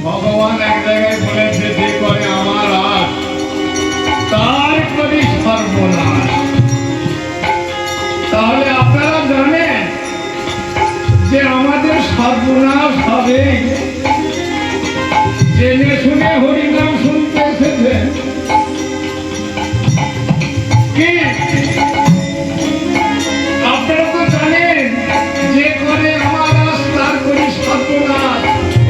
ভগবান এক জায়গায় বলেছে, যে করে আমার আশ তার করি সর্বনাশ। তাহলে আপনারা জানেন যে আমাদের সর্বনাশ হবে জেনে শুনে হরিনাম শুনতে এসেছেন কি? আপনারা তো জানেন যে করে আমার আশ তার করি সর্বনাশ,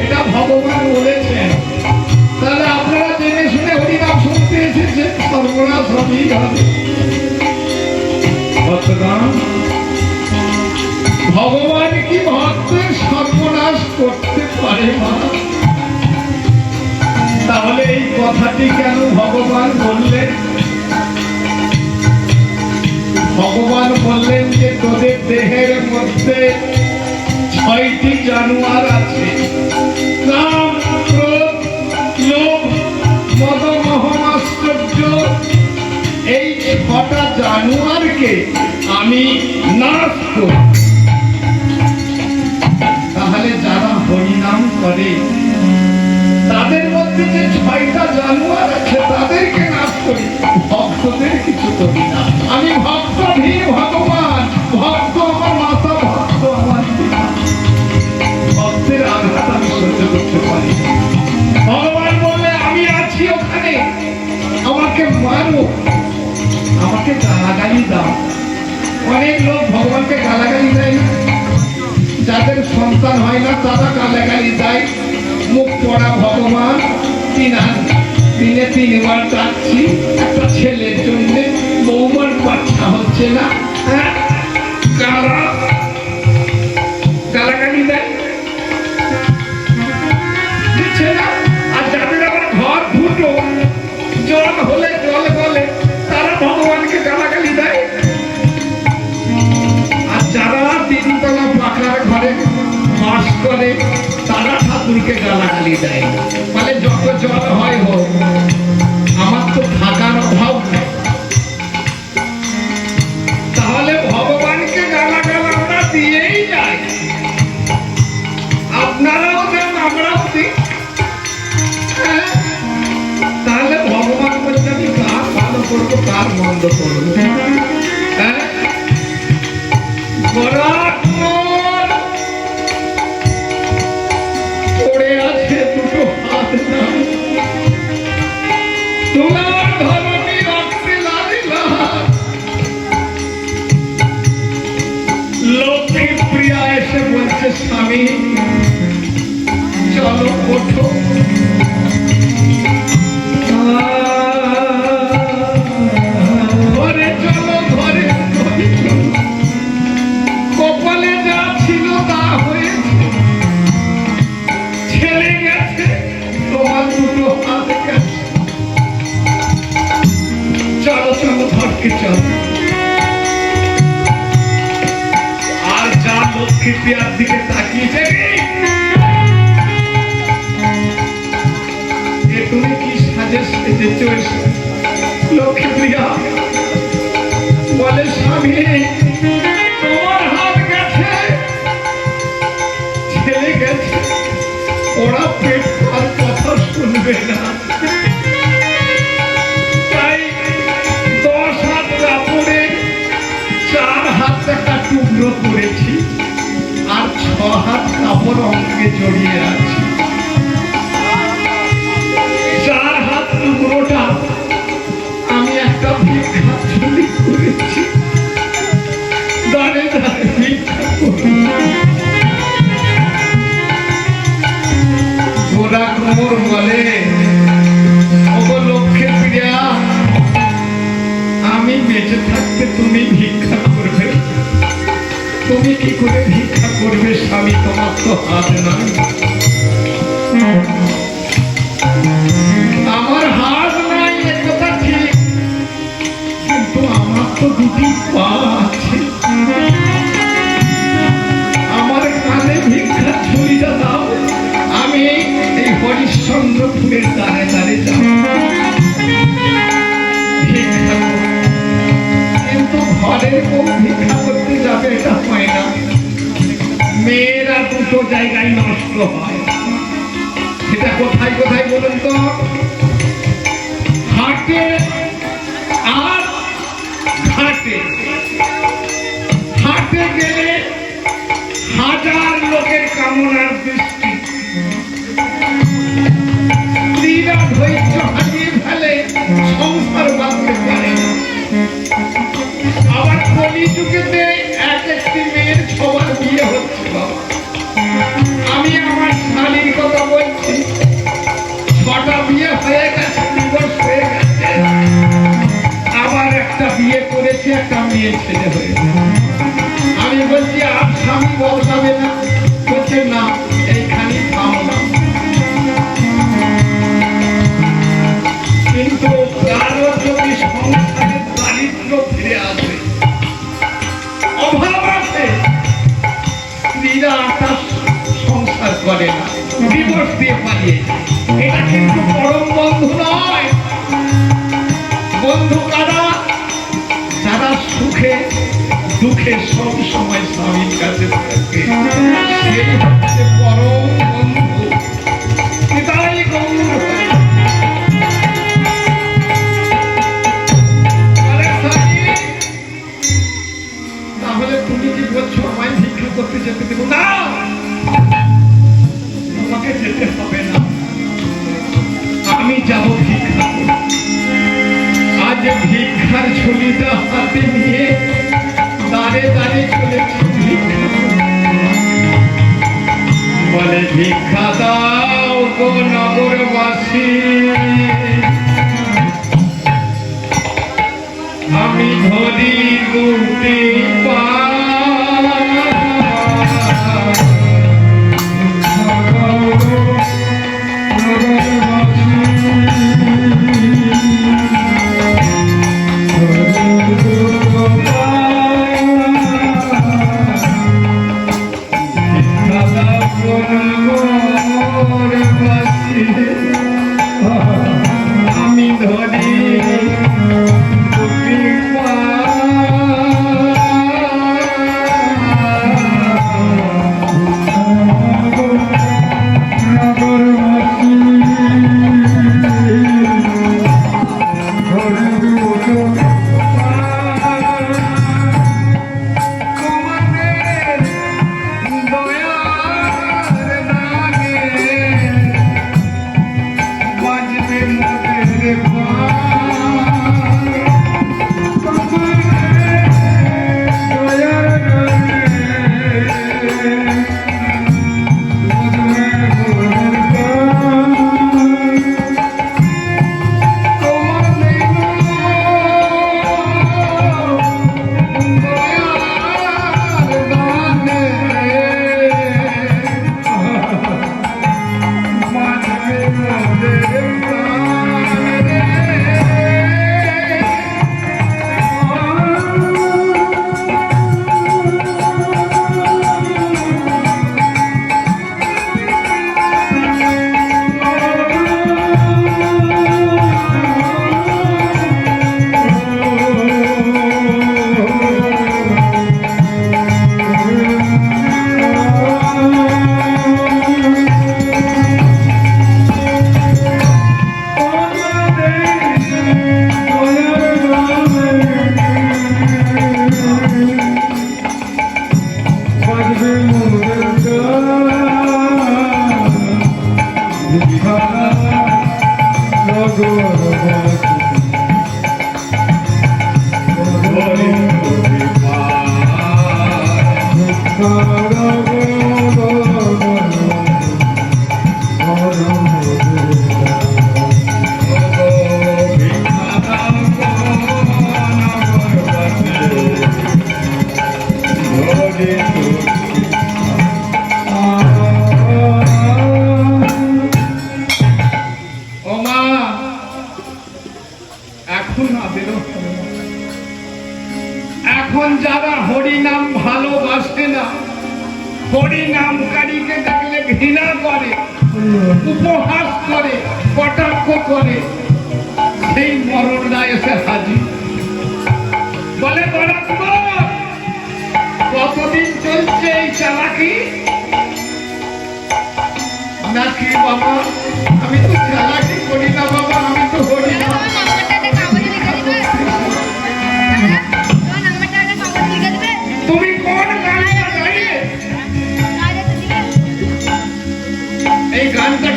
এটা ভগবান বলেছেন। তাহলে আপনারা জেনে শুনে হরিনাম শুনতে এসেছেন, সর্বনাশ হবেই হবে। ভগবান কি ভক্তের সর্বনাশ করতে পারে মা? তাহলে এই কথাটি কেন ভগবান বললেন? ভগবান বললেন যে তোদের দেহের মধ্যে 6টি জানোয়ার আছে, কাম, ক্রোধ, লোভ, মদ, মোহ, আশ্চর্য। এই 6টা জানোয়ারকে আমি নাশ করি। তাহলে যারা হরিনাম করে তাদের মধ্যে যে 6টা জানোয়ার আছে তাদেরকে নাশ করি, ভক্তদের কিছু করি না। আমি ভক্ত ভীর ভগবান, ভক্ত আমার মাতা, ভক্ত আমার পিতা। ভক্তের আঘাত আমি সহ্য করতে পারি। ভগবান বললে আমি আছি ওখানে, আমাকে মানো, আমাকে গালাগালি দাও। অনেক লোক ভগবানকে গালাগালি দেয় না, যাদের সন্তান হয় না তারা গালাগালি দেয়। মুখ পড়া ভগবান, দিনে 3বার ডাকছি একটা ছেলের জন্য, বৌমার বাচ্চা হচ্ছে না, গালাগালি দেয়, দিচ্ছে না। আর যাদের আবার ঘর ফুটো, জল হলে জল বলে, তারা ভগবানকে গালাগালি দেয়। আর যারা 3তলা পাকার ঘরে বাস করে তারা ঠাকুরকে গালাগালি দেয়। মানে যত জল হয় হোক, আমার তো থাকার অভাব নেই। তাহলে ভগবানকে গালাগাল আমরা দিয়েই যাই। আপনারাও দেন, আমরাও দিই। তাহলে ভগবান বলছে আমি কার ভালো করবো, কার মন্দ করবো? পড়ে আছে 2টো হাত, তোমার ধরনী রাখতে লাগিলা। লক্ষ্মী প্রিয়া এসে বলছে, স্বামী চলো ওঠো। ঘরে চলো, ঘরে কপালে যা ছিল তা হয়েছে, ছেলে গেছে, তোমার 2টো হাত গেছে। চলো চলো ঘরকে চলো। আর যা লক্ষ্মী প্রিয়ার দিকে তাকিয়েছে, তুমি কি সাজে সেজেছো? লক্ষ্মী প্রিয়া বলে, স্বামী তোমার হাত গেছে, ছেলে গেছে, ওরা পেট আর কথা শুনবে না। তাই 10 হাত কাপড়ে 4 হাত একটা টুকরো করেছি, আর 6 হাত কাপড় অঙ্গে জড়িয়ে আছে। 4 হাত টুকরোটা আমি একটা ভিক্ষা ঝুলি করেছি, দাঁড়ে দাঁড়ে ভিক্ষা করি। গোরা কোমর বলে, ওগো লক্ষ্মী প্রিয়া, আমি বেঁচে থাকতে তুমি ভিক্ষা করবে? তুমি কি করে ভিক্ষা করবে স্বামী? তোমার তো হাত নাই। আমার হাত নাই একথা ঠিক, কিন্তু আমার তো 2টি পা আছে। আমার কানে ভিক্ষা ছুরিটা দাও, আমি এই হরিশ্চন্দ্রপুরের দ্বারে দ্বারে যাব ভিক্ষা। কিন্তু ঘরের কেউ ভিক্ষা করতে যাবে এটা হয় না। মেয়েরা 2টো জায়গায় নষ্ট হয়, সেটা কোথায় কোথায় বলুন তো? হাটে আর ঘাটে। হাটে গেলে হাজার লোকের কামনার দৃষ্টি, স্ত্রীরা ধৈর্য হারিয়ে ফেলে, সংসার বাঁধতে পারে না। আবার কলিযুগেতে এক একটি মেয়ের সবার বিয়ে হচ্ছে বাবা। আমি আমার শালীর কথা বলছি, 6টা বিয়ে হয়ে গেছে, ডিভোর্স হয়ে গেছে, আবার একটা বিয়ে করেছে, একটা মেয়ে ছেলে হয়েছে। আমি বলছি আর স্বামী বদলাবে না? বলছে না, এইখানে থামলাম। কিন্তু কারো যদি সংসারে দারিদ্র ফিরে আসে, অভাব আছে, স্ত্রীরা তার সংসার করে না, ডিভোর্স দিয়ে পালিয়ে যায়। এটা কিন্তু পরম বন্ধু নয়। বন্ধু কারা? যারা সুখে দুঃখে সব সময় স্বামীর কাছে থাকে, সেই হচ্ছে পরম বন্ধু। এটাই গৌর। তাহলে তুমি কি বলছো আমায় ভিক্ষা করতে যেতে দেবো না? আমাকে যেতে হবে না, আমি যাব ভিক্ষা করতে। আজ ভিক্ষার ঝুলিটা হাতে নিয়ে দাঁড়ে দাঁড়িয়ে চলেছি ভিক্ষা। বলে ভিক্ষা দাও গো নগরবাসী, আমি ধরি দুটি পা। আমি ধরি এখন যারা হরিনাম ভালোবাসে না, হরিনামকারীকে দেখলে ঘৃণা করে, উপহাস করে, কটাক্ষ করে, সেই মরণরা এসে হাজির। বলে কতদিন চলছে এই চালাকি? নাকি বাবা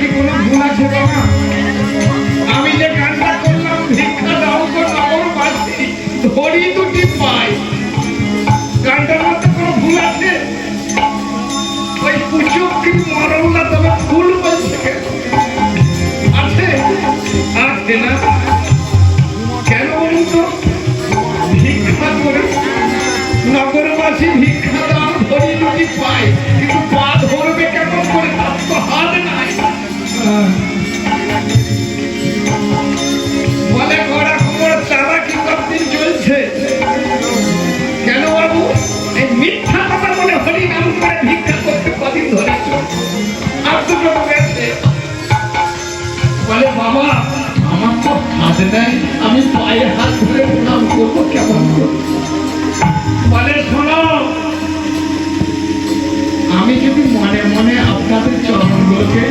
কি কোনো ভুল আছে বাবা? আমি যে গানটা করলাম ভিক্ষা দাও গো নগরবাসী ধরি দুটি পাই, গানটার মধ্যে কোনো ভুল আছে? ওই পুচুক কি মরল্লা তবে ভুল বলছে কেন? আছে? আছে না? কেন বলুন তো? ভিক্ষা করে নগরবাসী ভিক্ষা দাও ধরি দুটি পাই, কিন্তু পা ধরবে কেমন করে? তার তো হাত নাই। বলে গড়া কুমড় চারা কি কতদিন চলছে? কেন বাবু? এই মিথ্যা কথা বলে হরি নাম করে ভিক্ষা করতে কদিন ধরেছ? আর দুটো গেছে। বলে বাবা আমার তো হাত নেই, আমি পায়ে হাত ধরে প্রণাম করবো কেমন করে? বলে শোনো, আমি যদি মনে মনে আপনাদের চরণগুলোকে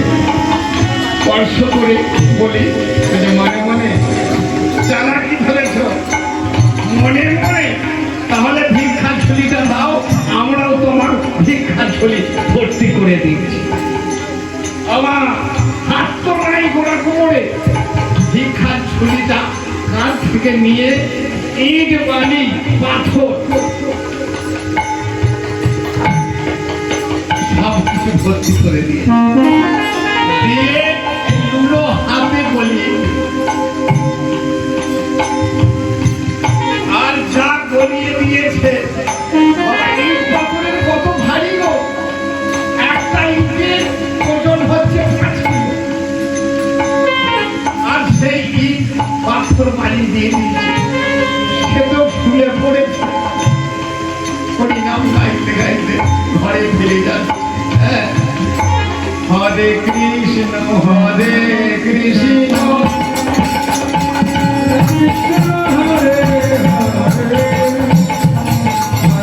স্পর্শ করে বলি মনে মনে চালাকি ধরেছ মনে মনে, তাহলে ভিক্ষা ঝুলিটা দাও, আমরাও তোমার ভিক্ষা ঝুলি ভর্তি করে দিচ্ছি। আমার হাত তো নাই গোড়া কোমরে, ভিক্ষার ঝুলিটা কাঁধ থেকে নিয়ে ইট বালি পাথর সব কিছু ভর্তি করে দিয়ে দুটো হাতে বলি আর যা গলিয়ে দিয়েছে ইট পাথরের কত ভারী গো, একটা ইটের ওজন হচ্ছে 5 কিলো, আর সেই ইট পাথর বালি দিয়ে দিয়েছে, সে তো ফুলে পড়েছে। হরিনাম গাইতে গাইতে ঘরে ফিরে যাচ্ছে। হরে কৃষ্ণ হরে কৃষ্ণ কৃষ্ণ হরে হরে হরে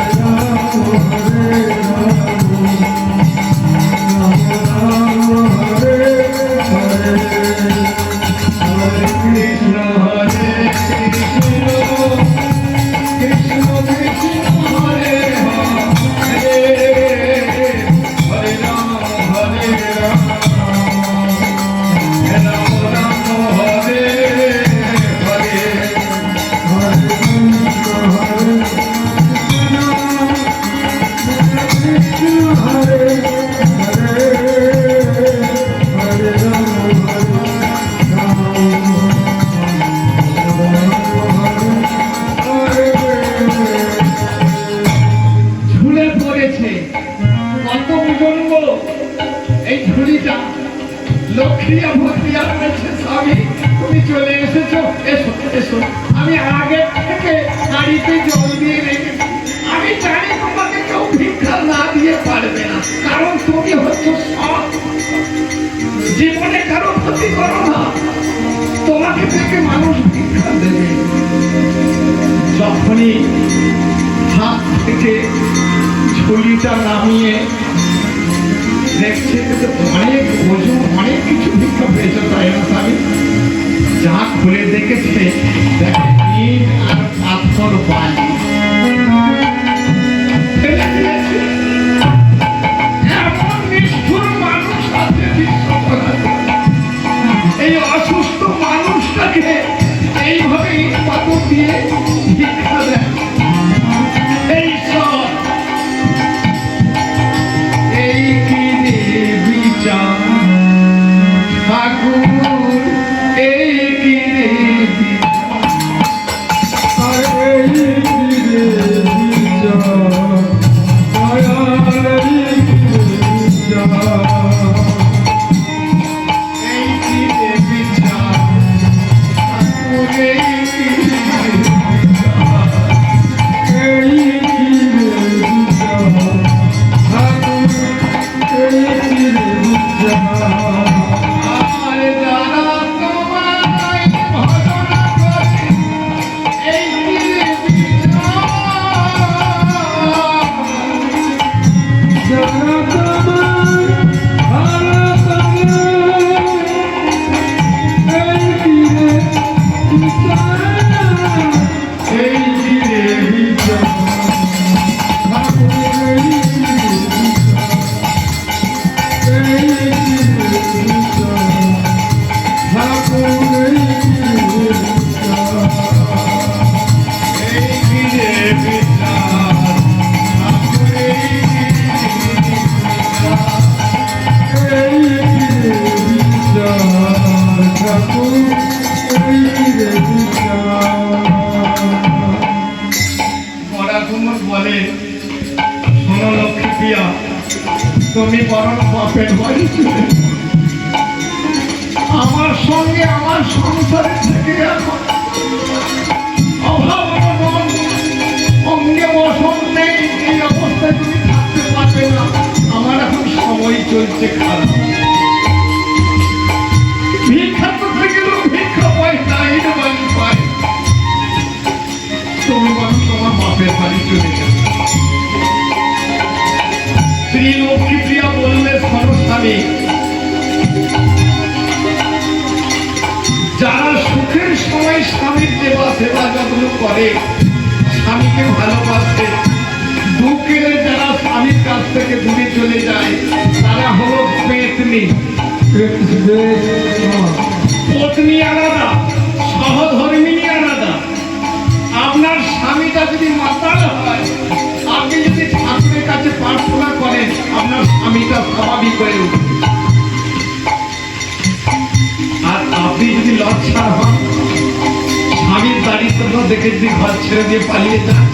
রাম হরে রাম হরে হরে হরে কৃষ্ণ হরে কৃষ্ণ কৃষ্ণ কৃষ্ণ হরে হরে হরে রাম হরে রাম রাম রাম হরে হরে হরে কৃষ্ণ হরে হরে হরে রাম ঝুলে পড়েছে কত বিজন্ম এই ঝুলিটা। লক্ষ্মীয়া ভক্তিয়া বলছে স্বামী তুমি চলে এসেছো, এসো এসো, আমি আগে থেকে গাড়িতে জল দিয়ে রেখেছি। আমি জানি তোমাকে কেউ ভিক্ষা না দিয়ে পারবে না, কারণ তুমি হচ্ছে সৎ, জীবনে কারো ক্ষতি করো না, তোমাকে থেকে মানুষ ভিক্ষা দেবে। যখনই হাত থেকে ঝুলিটা নামিয়ে দেখছে অনেক ওজন, অনেক কিছু ভিক্ষা পেয়েছে, তাই না স্বামী? যা খুলে দেখেছে দেখে ইট আর পাথর বালি। এমন নিষ্ঠুর মানুষ আছে বিশ্বকরাতে, এই অসুস্থ মানুষটাকে এইভাবে ইট পাথর দিয়ে ভিক্ষা দেয়। এই সব এই কি রে বিচার ঠাকুর, এই কি রে বিচার, এই কি রে বিচার, দয়ার এই কি রে বিচার, এই কি রে বিচার ঠাকুর, এই কি রে কুমুর বলে, শোনো লক্ষ্মী প্রিয়া, তুমি বরং বাপের বাড়ি চলে আমার সঙ্গে আমার সংসারে থেকে এখন অভাব অনটন অঙ্গে বসন নেই, এই অবস্থায় তুমি থাকতে পারবে না। আমার এখন সময় চলছে খারাপ, ভিক্ষা করতে গেলেও ভিক্ষা পাই না, এই বাড়ি পাই। তুমি বরং তোমার বাপের বাড়ি চলে যাবে। শ্রী লক্ষ্মী প্রিয়া বললে, স্বামী, যারা সুখের সময় স্বামীর সেবা সেবা যত্ন করে, স্বামীকে ভালোবাসে, দুঃখের যারা স্বামীর কাছ থেকে দূরে চলে যায়, তারা হলো পেতনি। পত্নী আলাদা, সহধর্মিনী আলাদা। আপনার স্বামীটা যদি মাতাল হয়, আপনি যদি ঠাকুরের কাছে প্রার্থনা করেন, আপনার স্বামীটা স্বাভাবিক হয়ে উঠবে। আর আপনি যদি লজ্জা হন, স্বামীর বাড়ির জন্য দেখে যদি ঘর ছেড়ে দিয়ে পালিয়ে যান,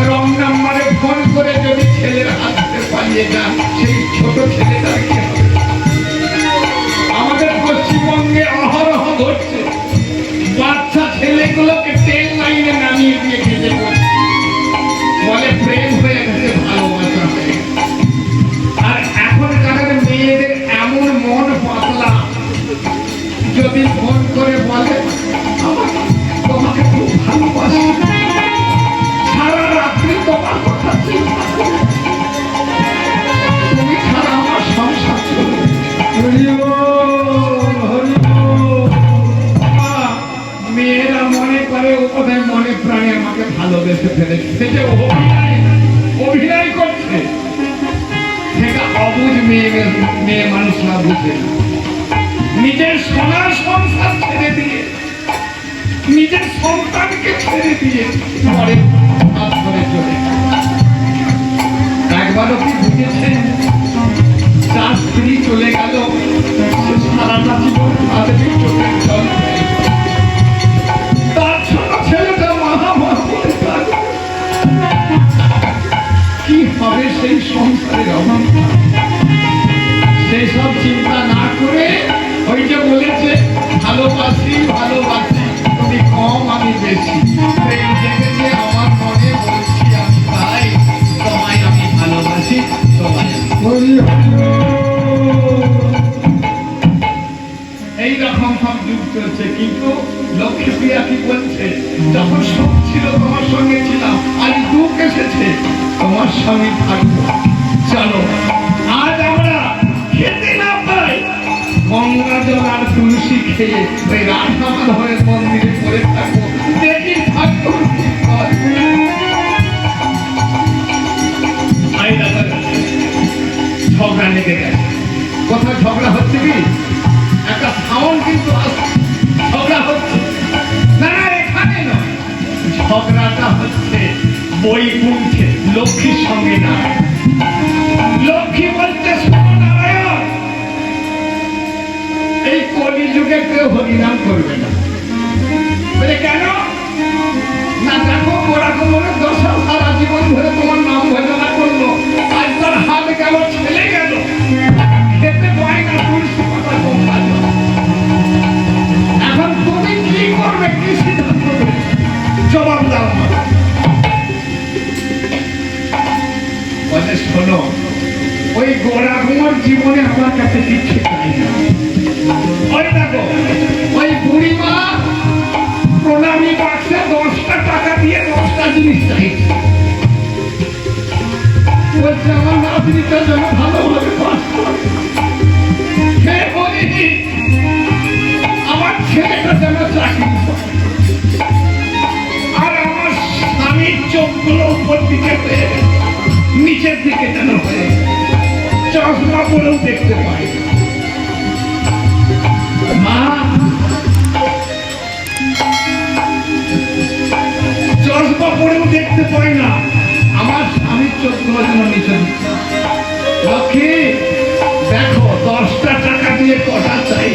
রং নাম্বারে ফোন করে যদি ছেলের হাত ধরে পালিয়ে যান, সেই ছোট ছেলেটার কি হবে? আমাদের পশ্চিমবঙ্গে অহরহ ঘটছে, বাচ্চা ছেলেগুলোকে ট্রেন লাইনে নামিয়ে দিয়ে খেতে পড়ছে, বলে প্রেম হয়ে গেছে, ভালোবাসা হয়ে গেছে। আর এখনকার মেয়েদের এমন মন পাতলা, যদি ফোন করে বলে তোমাকে খুব ভালোবাসি, সারা রাত্রি তোমার কথা চিন্তা করে, তুমি ছাড়া আমার সংসার চলবে। মেয়েরা মনে করে ও কোথায় মনে প্রাণে আমাকে ভালোবেসে ফেলেছে, সেটা অভিনয় করছে, সেটা অবুঝ মেয়ে মানুষরা বুঝে। নিজের সোনার সংসার ছেড়ে দিয়ে, নিজের সন্তানকে ছেড়ে দিয়ে পরে হাত ধরে চলে। একবারও কি বুঝেছেন, যার স্ত্রী চলে গেল, সে সারাটা জীবন তাদের চোখের জল, তার ছোট ছেলেটা মহামা করে কাঁদে। কি হবে সেই সংসারের অবস্থা? সেসব চিন্তা না করে, ওই যে বলেছে ভালোবাসি ভালোবাসি, তুমি কম আমি বেশি, সেই দেখে আমার মনে বলছি আমি তাই, তোমায় আমি ভালোবাসি, তোমায় এইরকম সব যুগ চলছে। কিন্তু লক্ষ্মী প্রিয়া কি বলছে, যখন সুখ ছিল তোমার সঙ্গে ছিলাম, আজ দুঃখ এসেছে, তোমার সঙ্গে থাকবো, চলো আজ আমরা খেতে না পাই, গঙ্গা জল আর তুলসী খেয়ে ওই রাধা মাধবের মন্দিরে পড়ে থাকবো, দেখি থাকবো। ঝগড়া লেগে গেছে, কোথায় ঝগড়া হচ্ছে কি, একটা সাউন্ড কিন্তু ঝগড়া হচ্ছে না, এখানে নয়, ঝগড়াটা হচ্ছে বৈকুণ্ঠে লক্ষ্মীর সঙ্গে। না, লক্ষ্মী বলতে নারায়ণ, এই কলিযুগে কেউ হরিনাম করবে না। বলে কেন না, দেখো ওরকম দশা সারা জীবন ধরে তোমার নাম ভজনা করলো, আজ তার হাত গেল, ছেলে গেল, খেতে পায় না, তুলসী পাতা কমলা। এখন তুমি কি করবে, কি সিদ্ধান্ত নেবে, জবাব দাও। বলে শোনো, ওই গোড়া কুমার জীবনে আমার কাছে কিচ্ছু চাই না। ওই দেখো, ওই বুড়িমা প্রণামী বাক্সে 10টা টাকা দিয়ে 10টা জিনিস চাইছে, বলছে আমার নাতনিটা যেন ভালোভাবে পাস করে, আমার ছেলেটা যেন চাকরি করে, আর আমার স্বামীর চোখগুলো উপর দিকে হয়ে নিচের দিকে যেন হয়ে, চশমা পরেও দেখতে পাই। মা, চশমা পরেও দেখতে পাই না, আমার স্বামীর চোখগুলো যেন নিচে দিচ্ছে। লক্ষ্মী দেখো, 10টা টাকা দিয়ে কটা চাই,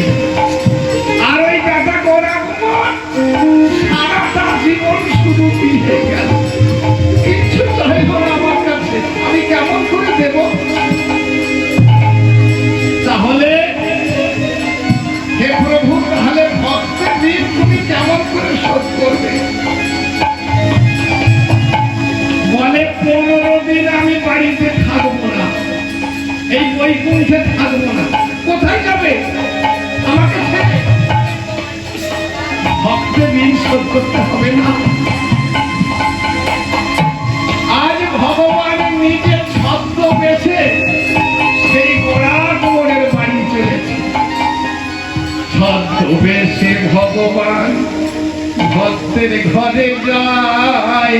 বৈকুণ্ঠে থাকবো না। কোথায় যাবে আমাকে ছেড়ে? ভক্তের ঋণ শোধ করতে হবে না। আজ ভগবান নিজের ছদ্ম বেছে সেই গোড়ার বাড়ি চলেছে। ছদ্ম বেছে ভগবান ভক্তের ঘরে যায়,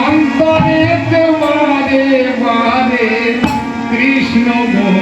অন্তরে বারে বারে কৃষ্ণ গুণ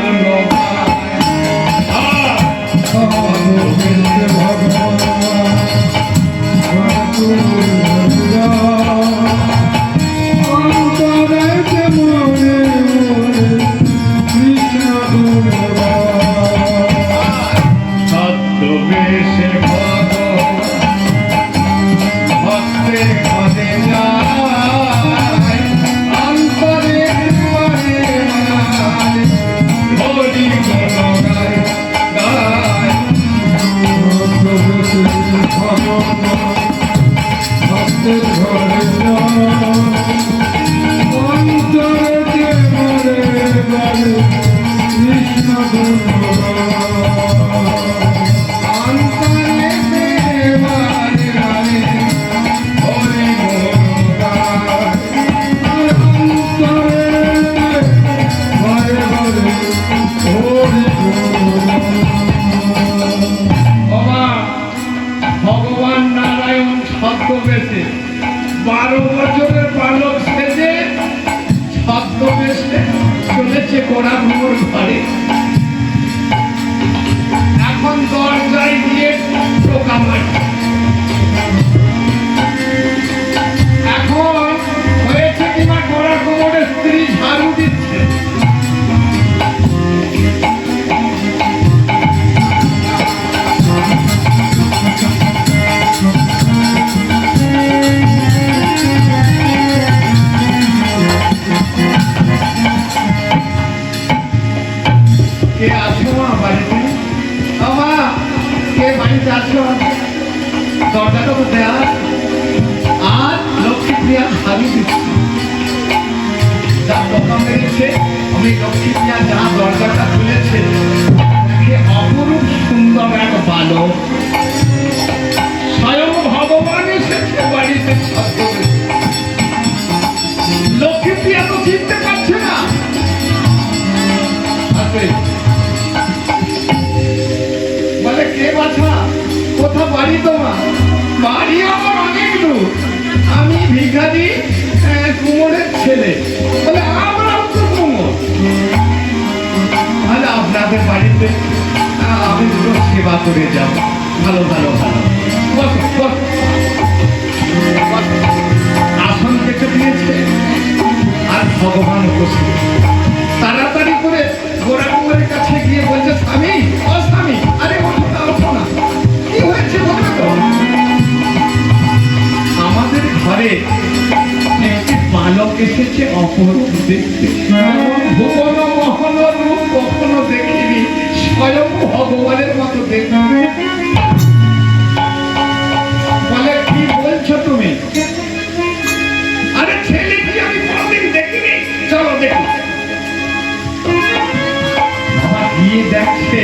এখন দরজায় গিয়ে টোকা মারছে। এখন হয়েছে কিনা গোড়া কোমরের স্ত্রী ঝাড়ু দিচ্ছে। কে আছো বাড়িতে? কে বাড়িতে আছো? দরজাটা তো দেয়া। আর লক্ষ্মীপ্রিয়া হাবি দিচ্ছে, যা টোকা মেরেছে। আমি লক্ষ্মীপ্রিয়া যা দরজাটা খুলেছে, অপরূপ সুন্দর এক বালক স্বয়ং ভগবান এসেছে বাড়িতে। লক্ষ্মীপ্রিয়া তো চিনতে পারছে না। বলে কে বাছা, কোথা বাড়ি তোমার? বাড়ি আমার অনেক দূর, আমি ভিখারি কুমোরের ছেলে। বলে আমরাও তো কুমোর। তাহলে আপনাদের বাড়িতে আমি দুটো সেবা করে যাব। ভালো ভালো ভালো, আসন কেটে দিয়েছে আর ভগবান উপস্থিত। তাড়াতাড়ি করে গোড়া কুমোরের কাছে গিয়ে বলছে, স্বামী ও স্বামী, আরে ওঠো না, কি হয়েছে বলো তো? আমাদের ঘরে একটি বালক এসেছে অপরূপ দেখতে, ভুবন মোহন রূপ কখনো দেখিনি, স্বয়ং ভগবানের মতো দেখতে। বলে কি বলছো তুমি? আরে ছেলে কি আমি কোনদিন দেখিনি, চলো দেখি। গিয়ে দেখছে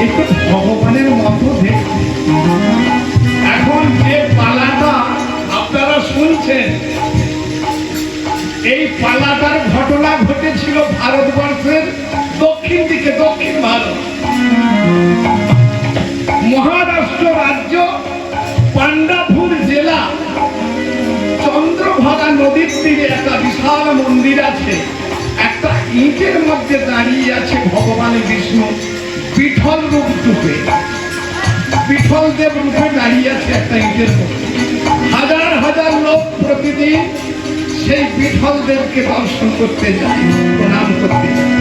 একটু ভগবানের মতো দেখছে। এখন যে পালাটা আপনারা শুনছেন, এই পালাটার ঘটনা ঘটেছিল ভারতবর্ষের দক্ষিণ দিকে, দক্ষিণ ভারত, মহারাষ্ট্র রাজ্য, পান্ডাপুর জেলা, চন্দ্রভাগা নদীর তীরে একটা বিশাল মন্দির আছে। একটা ইটের মধ্যে দাঁড়িয়ে আছে ভগবান বিষ্ণু বিঠল রূপে, বিঠল দেব রূপে দাঁড়িয়ে আছে একটা ইটের মধ্যে। হাজার হাজার লোক প্রতিদিন সেই বিঠল দেবকে দর্শন করতে যায়, প্রণাম করতে যায়।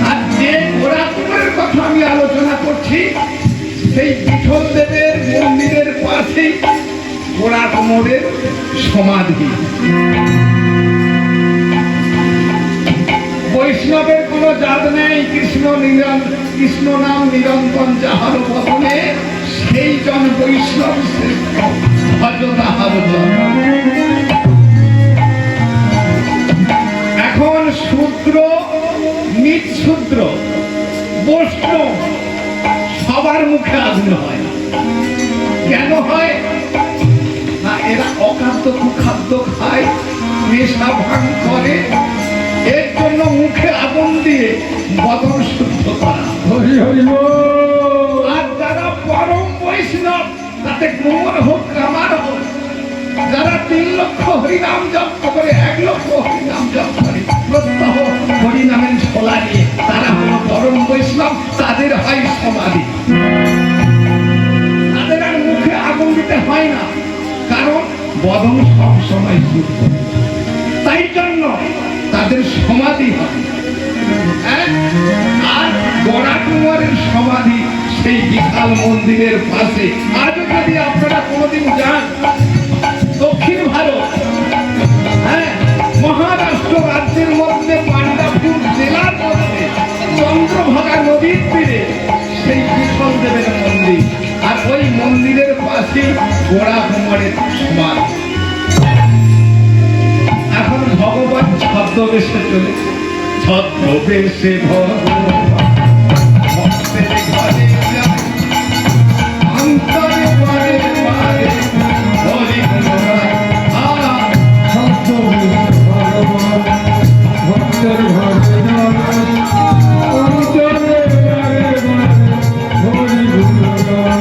আর যে গোড়া কুমোরের কথা আমি আলোচনা করছি, সেই বিঠল দেবের মন্দিরের পাশেই গোড়া কুমোরের সমাধি। বৈষ্ণবের কোন জাত নেই, কৃষ্ণ নাম নিরন্তন যাহার বদনে, সেই জন বৈষ্ণব শ্রেষ্ঠ, ভজ তাহার জন। এখন শূদ্র নিজ শূদ্র বৈষ্ণব সবার মুখে আগুন হয় না। কেন হয় না? এরা অখাদ্য কুখাদ্য খায়, নেশা ভাঙ করে, এর জন্য মুখে আগুন দিয়ে বদন শুদ্ধ করা। হরি হরি বল। আর যারা পরম বৈষ্ণব, তাতে কুমোর হোক কামার হোক, যারা 3 লক্ষ হরিনাম জপ করে, 1 লক্ষ হরিনাম জপ করে, প্রত্যহ হরিনামের ছোলা নিয়ে, তারা হলো পরম বৈষ্ণব। তাদের হয় সমাধি, তাদের আর মুখে আগুন দিতে হয় না, কারণ বদন সব সময় শুদ্ধ। তাই জন্য তাদের সমাধি হয়। আর গোড়া কুমারের সমাধি সেই বিশাল মন্দিরের পাশে। আজও যদি আপনারা কোনোদিন যান দক্ষিণ ভারত, মহারাষ্ট্র রাজ্যের মধ্যে পাণ্ডাপুর জেলার মধ্যে চন্দ্রভাগা নদীর তীরে সেই বিশাল দেবের মন্দির, আর ওই মন্দিরের পাশে গোড়া কুমারের সমাধি। এখন ভগবান ছদ্মবেশে চলে, ছদ্মবেশে ভগবান ভক্তের ঘরে যায়, অন্তরে বারে বারে হরি গুণ গায়। ভক্তের ঘরে যায়, অন্তরে বারে বারে হরি গুণ গায়।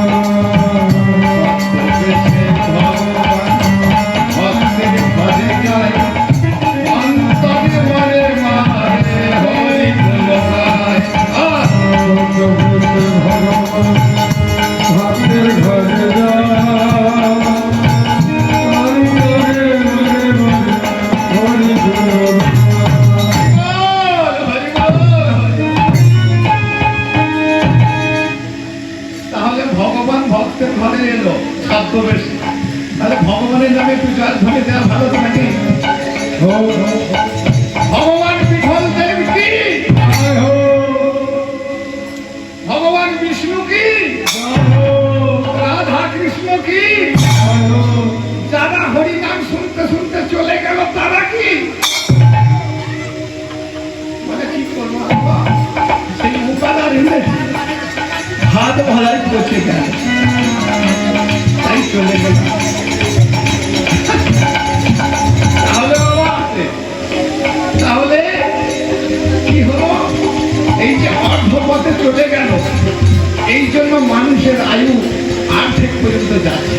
ছদ্মবেশে ভগবান ভক্তের ঘরে যায়, অন্তরে বারে বারে হরি গুণ গায়। ভক্তের ঘরে যায়, অন্তরে বারে বারে হরি গুণ তাহলে ভগবান ভক্তের ঘরে এলো ছদ্মবেশে, তাহলে ভগবানের নামে একটু জল ধরে দেওয়া ভালো তো নাকি? ভগবান বিঠল দেব কি, ভগবান বিষ্ণু কি, রাধা কৃষ্ণ কি, যারা হরিনাম শুনতে শুনতে চলে গেল তারা কি? মানে কি করবো আব্বা? সেই মুখাদার এনেছি, হাত ভাড়ায় পচে গেল, তাই চলে গেল। তাহলে বাবা, তাহলে কি হলো? এই যে অর্ধপথে চলে গেল, এই জন্য মানুষের আয়ু অর্ধেক পর্যন্ত যাচ্ছে।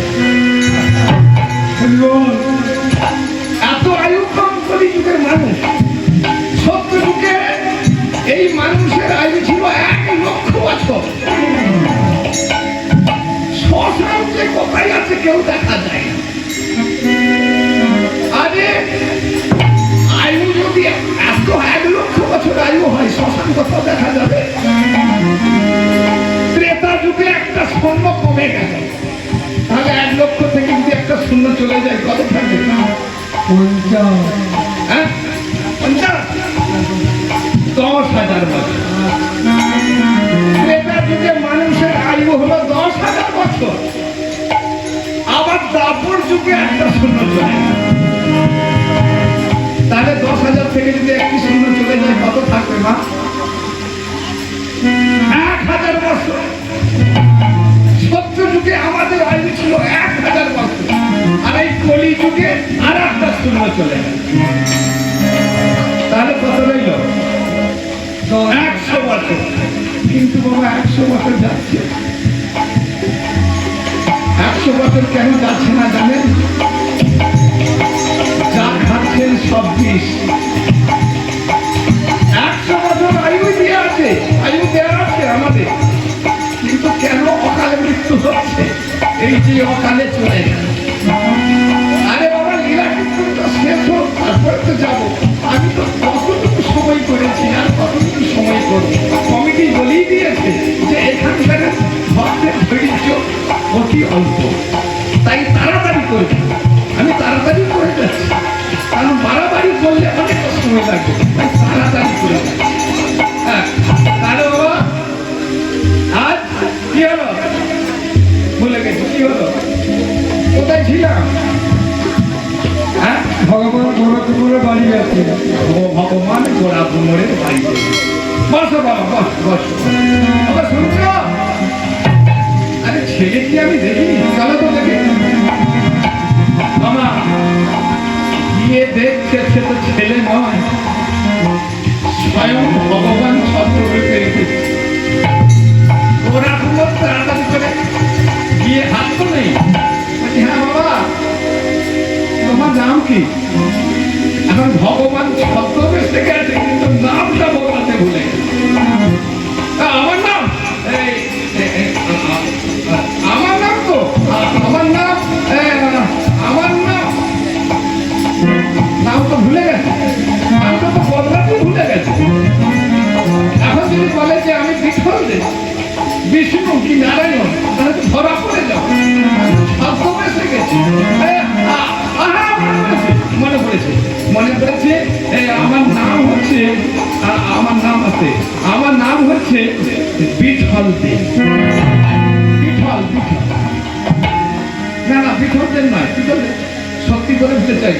এত আয়ু কম কলিযুগের মানুষ। সত্যযুগে এই মানুষের আয়ু ছিল 1 লক্ষ বছর। শ্মশান যে কোথায় আছে কেউ দেখা যায় না। আরে আয়ু যদি এত 1 লক্ষ বছর আয়ু হয়, শ্মশান কোথাও দেখা যাবে? ত্রেতা যুগে একটা শূন্য কমে গেল, তাহলে 1 লক্ষ থেকে যদি একটা শূন্য চলে যায় কত থাকবে? 10,000 বছর। ত্রেতা যুগে মানুষের আয়ু হলো 10,000 বছর। আবার দাপর যুগে একটা শূন্য চলে গেল, তাহলে 10,000 থেকে যদি একটি শূন্য চলে যায় কত থাকবে মা? 1,000 বছর। সত্য যুগে আমাদের আয়ু ছিল 1,000 বছর, আর এই কলি যুগে আর একটা শূন্য চলে গেল, তাহলে কত রইল? 100 বছর। কিন্তু বাবা 100 বছর যাচ্ছে। 100 বছর কেন যাচ্ছে না জানেন? যা খাচ্ছেন সব বিষ। 100 বছর আয়ু দিয়ে আছে, আয়ু দেওয়া আছে আমাদের, কিন্তু কেন অকালে মৃত্যু হচ্ছে? এই যে অকালে চলে গেল। আরে বাবা, লীলা কিন্তু শেষ হোক, তারপরে তো যাবো। আমি তো কতটুকু সময় করেছি আর কতটুকু সময় করবো। কমিটি বলেই দিয়েছে যে এখানকার ভক্তের ধৈর্য অতি অল্প, তাই তাড়াতাড়ি করবে। আমি তাড়াতাড়ি করে যাচ্ছি, কারণ বাড়াবাড়ি করলে অনেকটা সময় লাগবে, তাই তাড়াতাড়ি করে যাচ্ছি। হ্যাঁ, তাহলে বাবা আজ কি হলো? ভুলে গেছি, কি হলো? কোথায় ছিলাম? হ্যাঁ, ভগবান গোরখপুরে বাড়ি আছে। ভগবান গোড়া কুমোরের বাড়িতে। বসো বাবা, বস বস। বাবা শুনছ? আরে ছেলে কি আমি দেখিনি? চলো তো দেখি। বাবা গিয়ে দেখছে সে তো ছেলে নয়, স্বয়ং ভগবান ছত্রপতি রেখেছে। গোড়া কুমোর তাড়াতাড়ি করে গিয়ে হাত তো নেই। বলছি হ্যাঁ বাবা, তোমার নাম কি? এখন ভগবান ছদ্মবেশে গেছে কিন্তু নামটা বলতে ভুলে গেছে। আমার নাম আমার নাম তো আমার নাম নাম তো ভুলে গেছে। নামটা তো বলতে ভুলে গেছে। এখন যদি বলে যে আমি বিঠল দে, বিষ্ণু কি নারায়ণ, তাহলে তো ধরা পড়ে যাও। ছদ্মবেশে গেছে। মনে পড়েছে, মনে পড়েছে। আমার নাম হচ্ছে আমার নাম হচ্ছে বিঠল দে। বিঠল বিঠল না না, বিঠল দেব নয়, বিঠল সত্যি করে বলতে চাই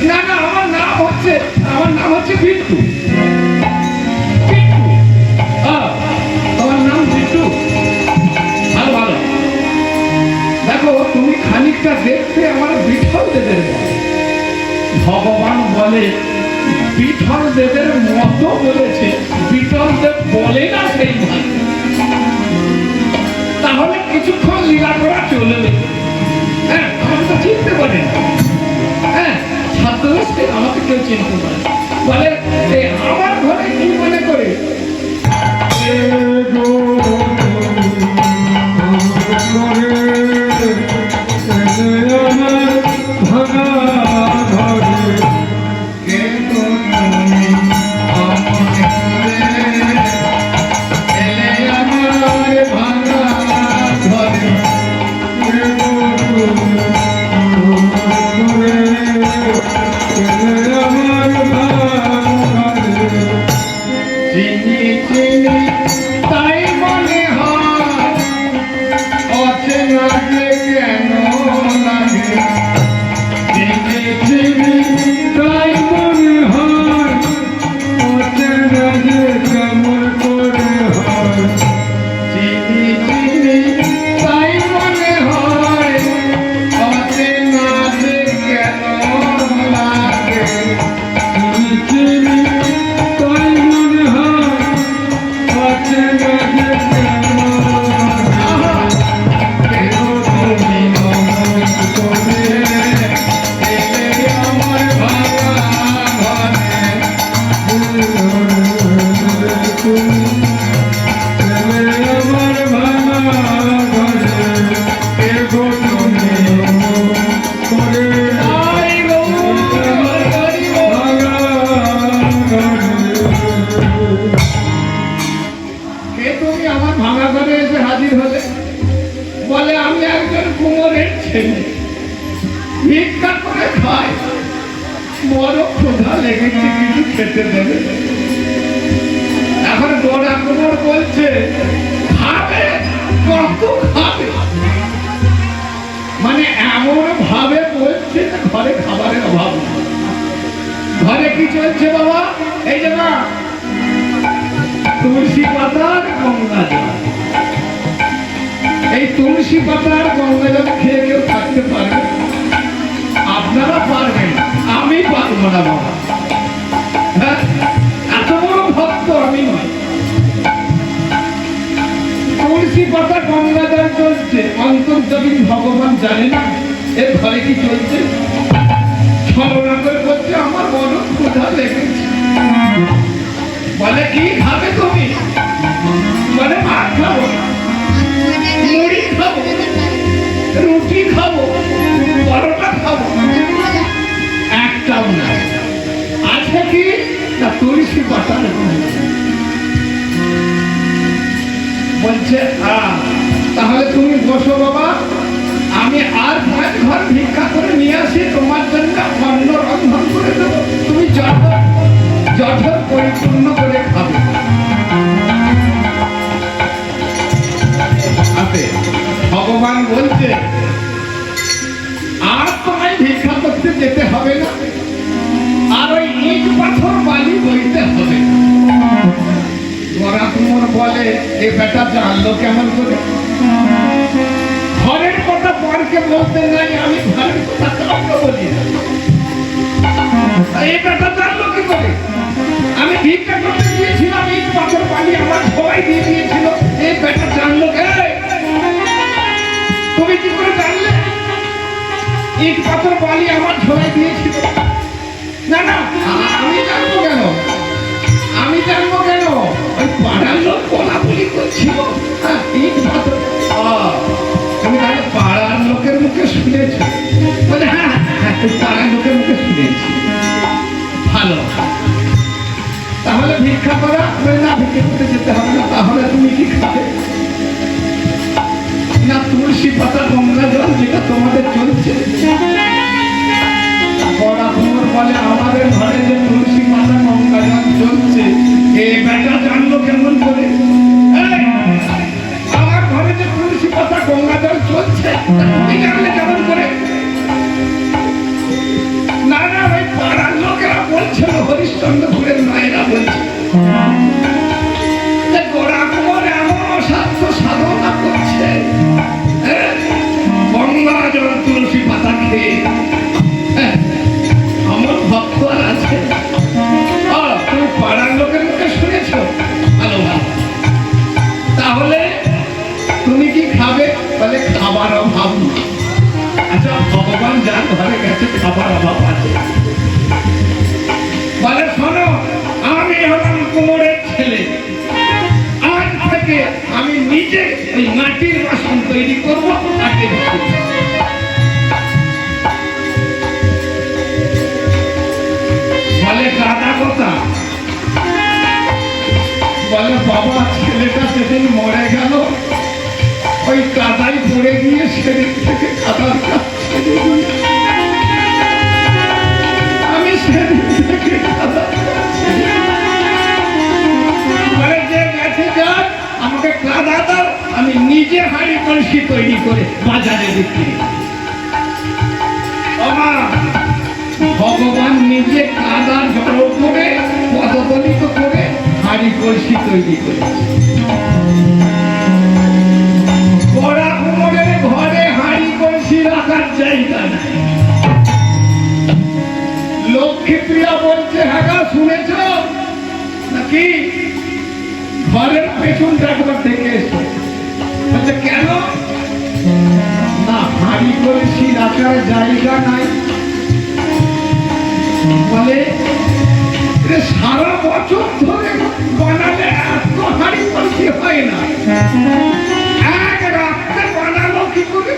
না না, আমার নাম হচ্ছে বিট্টু। বিট্টু, তোমার নাম বিট্টু? ভালো ভালো। দেখো তুমি খানিকটা দেখতে আমার বিঠল দেবের মতো। ভগবান বলে বিঠল দেবের মতো বলেছে, বিঠল দেব বলে না সেই ভাই। তাহলে কিছুক্ষণ লীলা করা চলবে। হ্যাঁ, আমাকে তো চিনতে পারে না। হ্যাঁ, ছাত্রদেশকে আমাকে কেউ চিনতে পারে। বলে আমার ঘরে কি মনে করে ভিক্ষা করে খায়, বড় ক্ষুধা লেগেছে, কিছু খেতে দেবে। এখন গোড়া কুমোর বলছে খাবে, কত খাবে, মানে এমন ভাবে বলছে ঘরে খাবারের অভাব। ঘরে কি চলছে বাবা? এই যে না, তুলসী পাতার গঙ্গা জল। এই তুলসী পাতার গঙ্গা জল খেয়ে কেউ থাকতে পারবে? আপনারা পারবেন, আমি পারবো না বাবা। হ্যাঁ, এত বড় ভক্ত আমি নয়। তুলসী পাতা গঙ্গা জল চলছে, অন্তর্জমিন ভগবান জানে না এর ঘরে কি চলছে। ছলনা করে বলছে আমার বড় ক্ষুধা লেগেছে। বলে কি খাবে তুমি? বলে ভাত খাবো, মুড়ি খাবো, রুটি খাবো, পরোটা খাবো। একটাও না। আছে কি না তুলসী পাতা। বলছে তাহলে তুমি বসো বাবা, আমি আর 5 ঘর ভিক্ষা করে নিয়ে আসি, তোমার জন্য অন্ন রন্ধন করে দেবো, তুমি জঠর পরিপূর্ণ করে খাবে। ভগবান বলছে আর তোমায় ভিক্ষা করতে যেতে হবে না, আর ওই ইট পাথর বালি বইতে হবে। গোরা কুমোর বলে এ বেটা জানলো কেমন করে? ঘরের কথা পরকে বলতে নাই, আমি ঘরের কথা কাউকে বলি না। এই বেটা জানলো কি করে? আমি ভিক্ষা করতে গিয়েছিলাম, ইট পাথর বালি আমার সবাই দিয়ে দিয়েছিল। এই বেটা জানলো কে? তুমি কি করে জানলে ইট পাথর বালি আমার সবাই দিয়েছিল? না না, আমি জানবো কেন? আমি জানবো কেন? ওই পাড়ার লোক বলাবলি করছিল ইট পাথর। তুমি তাহলে পাড়ার লোকের মুখে শুনেছ? বলে হ্যাঁ, পাড়ার লোকের মুখে শুনেছি। ভালো, তাহলে ভিক্ষা করা? না, ভিক্ষা করতে যেতে হবে না। তাহলে তুমি কি খাবে? না তুলসী পাতা গঙ্গা জল যেটা তোমাদের চলছে। বড়া কুমোর বলে আমাদের ঘরে যে তুলসী পাতা গঙ্গা জল চলছে এ বেটা জানলো কেমন করে? আমার ঘরে যে তুলসী পাতা গঙ্গা জল চলছে তুমি জানলে কেমন করে? না না, ওই পাড়ার লোকেরা বলছিল, হরিশ্চন্দ্রপুরের মায়েরা বলছে গোড়া কুমোর এমন অসাধ্য সাধনা করছে গঙ্গা জল তুলসী পাতা খেয়ে। আমার ভক্ত আর আছে। তুমি পাড়ার লোকের মুখে শুনেছ? ভালো ভালো, তাহলে তুমি কি খাবে? বলে খাবার অভাব না। আচ্ছা, ভগবান যার ঘরে গেছে খাবার অভাব আছে। বলে শোনো, আমি হলাম কুমোরের ছেলে, আজ থেকে আমি নিজে ওই মাটির বাসন তৈরি করবো। বলে কাদা কথা? বলে বাবা, ছেলেটা সেদিন মরে গেল, ওই কাদাই পড়ে গিয়ে সেদিন থেকে কাদার কাজ ছেড়ে দিই। আমি সেদিন থেকে কাদা যে গেছে যাক, আমাকে কাদা দাও, আমি নিজে হাঁড়ি কলসি তৈরি করে বাজারে বিক্রি। ভগবান নিজে কাদা জড়ো করে পদদলিত করে হাঁড়ি কলসি তৈরি করেছে। গোড়া কুমোরের ঘরে হাঁড়ি কলসি রাখার জায়গা নাই। লক্ষ্মীপ্রিয়া বলছে হ্যাঁ গা, শুনেছ নাকি? ঘরের পেছনটা একবার দেখে এসো। বলছে কেন? না, হাঁড়ি কলসি রাখার জায়গা নাই। বলে সারা বছর ধরে বানালে এত হাঁড়ি কলসি হয় না, এক রাত্রে বানালো কি করে?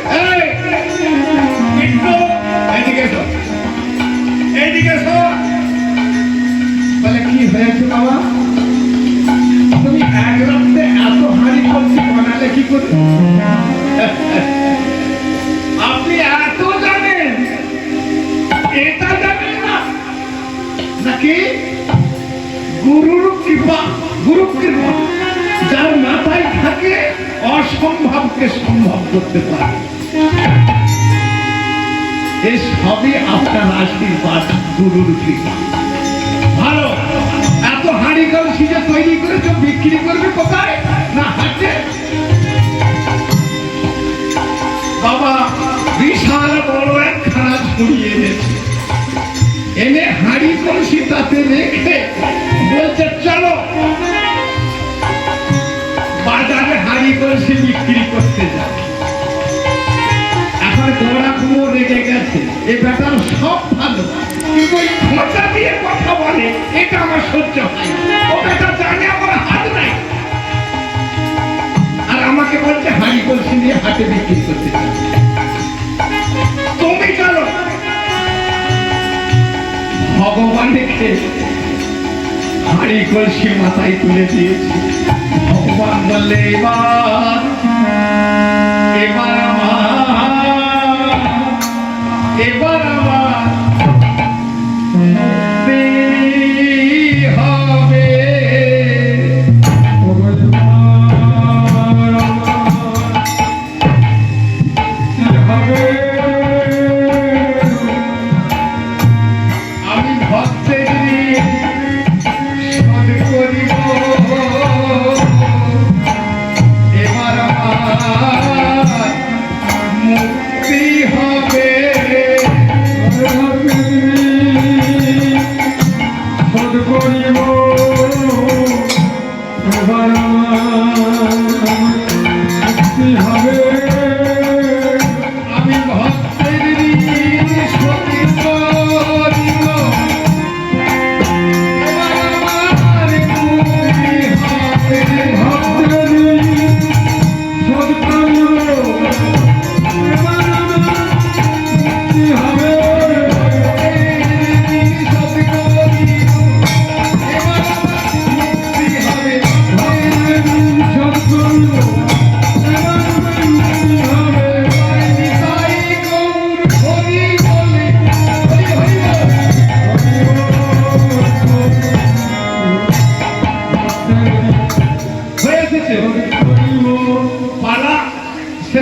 এইদিকে এসো, এইদিকে এসো। বলে কি হয়েছে বাবা? তুমি এক রাত্রে এত হাঁড়ি কলসি বানালে কি করে? আপনি এত জানেন, এটা জানেন না নাকি? গুরুর কৃপা, গুরু কৃপা যার মাথায় থাকে অসম্ভবকে সম্ভব করতে পারে। এই সবই আপনার আশীর্বাদ, গুরুর কৃপা। ভালো, এত হাঁড়ি কলসি যে তৈরি করেছো, বিক্রি করবে কোথায়? না হাটে। বাবা বিশাল বড় একখানা ছড়িয়ে এনেছে, এনে হাঁড়ি কলসি তাতে রেখে বলছে চলো বাজারে হাঁড়ি কলসি বিক্রি করতে যাও। এখন গোড়া কুমোর রেগে গেছে, এ বেটার সব ভালো, কিন্তু ওই খোঁচা দিয়ে কথা বলে, এটা আমার সহ্য হয় না। ও বেটা জানে আমার হাত নাই, আর আমাকে বলছে হাঁড়ি কলসি নিয়ে হাটে বিক্রি করতে চাও। তুমি চলো। ভগবানকে হাঁড়ি কলসি মাথায় তুলে দিয়েছি। ভগবান বললে এবার এবার এবার আমার হবে। আমি ভক্ত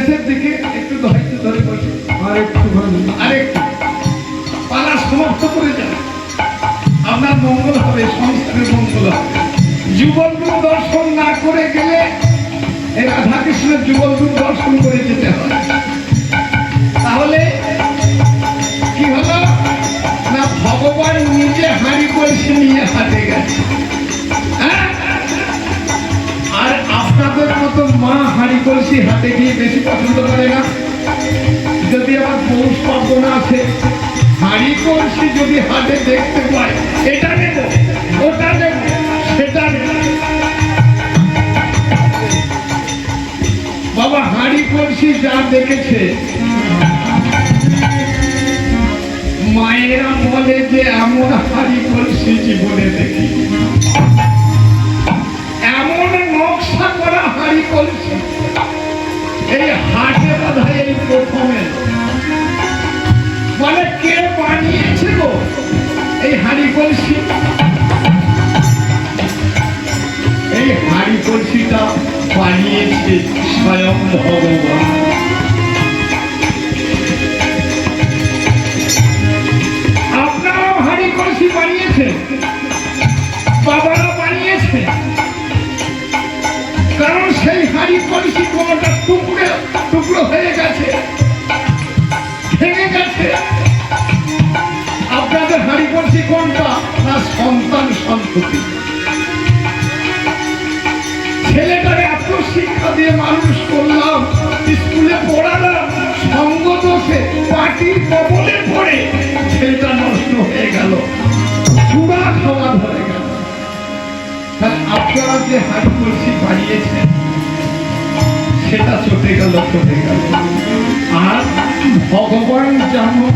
শেষের দিকে একটু ধৈর্য ধরে বসে আর একটুখানি আরেকটু পালা সমাপ্ত করে যান, আপনার মঙ্গল হবে, সংসারের মঙ্গল হবে। যুগলরূপ দর্শন না করে গেলে এই রাধাকৃষ্ণের যুগলরূপ দর্শন করে যেতে হয়। তাহলে কি হলো না, ভগবান নিজে হাঁড়ি কলসি নিয়ে হাতে গেছে। হ্যাঁ? আর আপনাদের মতো মা হাঁড়ি কলসি হাতে গিয়ে বেশি পছন্দ করে না। যদি আমার পৌষ পার্বণ আছে, হাঁড়ি কলসি যদি হাতে দেখতে পাই, এটা নেব, ওটা নেব, সেটা নেব। বাবা হাঁড়ি কলসি যা দেখেছে, মায়েরা বলে যে এমন হাঁড়ি কলসি জীবনে দেখি, এমন নকশা করা হাঁড়ি কলসি এই হাটে বাঁধা এই প্রথমে। বলে কে বানিয়েছে গো এই হাঁড়ি কলসি? এই হাঁড়ি কলসিটা বানিয়েছে স্বয়ং ভগবান। আপনারাও হাঁড়ি কলসি বানিয়েছে, বাবারা বানিয়েছে, কারণ সেই হাঁড়ি কলসি কোনটা টুকরো টুকরো হয়ে গেছে, ভেঙে গেছে। আপনাদের হাঁড়ি কলসি কোনটা না সন্তান সন্ততি। ছেলেটাকে এত শিক্ষা দিয়ে মানুষ করলাম, স্কুলে পড়ালাম, সঙ্গ দোষে পার্টির কবলে পড়ে ছেলেটা নষ্ট হয়ে গেল, চূড়া খাওয়া ধরে গেল। আপনারা যে হাঁড়ি কলসি বানিয়েছেন সেটা চটে গেল, চটে গেল। আর ভগবান যেমন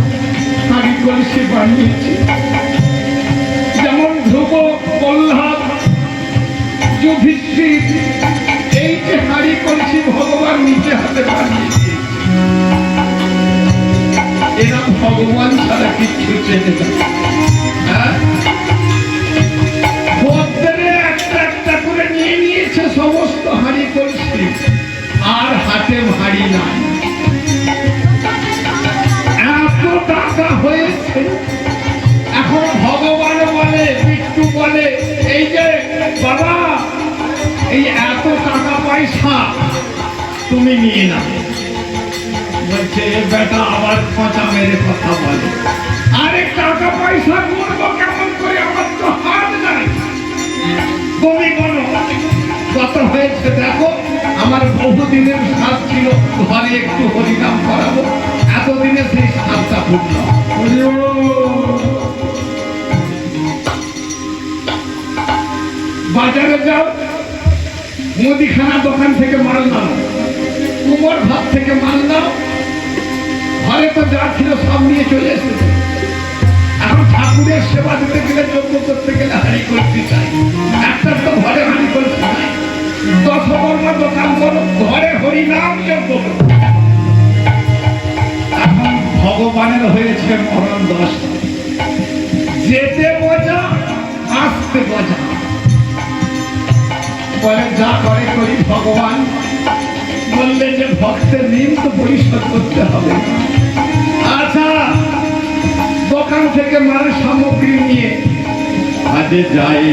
হাঁড়ি কলসি বানিয়েছে, যেমন ধ্রুব, প্রহ্লাদ, যুধিষ্ঠির, এই যে হাঁড়ি কলসি ভগবান নিজে হাতে বানিয়েছে, এরা ভগবান ছাড়া কিচ্ছু চেনে না। হ্যাঁ, একটা একটা করে নিয়ে নিয়েছে সমস্ত হাঁড়ি কলসি, আর হাতে হাঁড়ি নাই। এত টাকা হয়েছে, এখন ভগবান বলে, বিষ্ণু বলে, এই যে বাবা এই এত টাকা পয়সা তুমি নিয়ে না। বলছে বেটা আবার কথা মেরে কথা বলে, আরে টাকা পয়সা করবো কেমন করে, আমার তো হাত নাই। তুমি বলো কত হয়েছে দেখো, আমার বহুদিনের সাধ ছিল ঘরে একটু হরিনাম করাবো, এতদিনে সেই সাধটা ফুটল। বাজারে যাও, মুদিখানা দোকান থেকে মাল নাও, কুমোর ভাত থেকে মাল নাও, ঘরে তো যা ছিল সব নিয়ে চলে এসেছে। এখন ঠাকুরের সেবা দিতে গেলে, যজ্ঞ করতে গেলে হাঁড়ি কলসি চাই। একটা তো ঘরে হাঁড়ি কলসি নাই, দশকর্মা দোকান করো, ঘরে হরিনাম যজ্ঞ করো। এখন ভগবানের হয়েছে মরণ দশা, যেতে বোঝা, আসতে বোঝা। বলে যা করে করি, ভগবান বললে যে ভক্তের ঋণ তো পরিশোধ করতে হবে। আচ্ছা, দোকান থেকে মাল সামগ্রী নিয়ে আজে যাই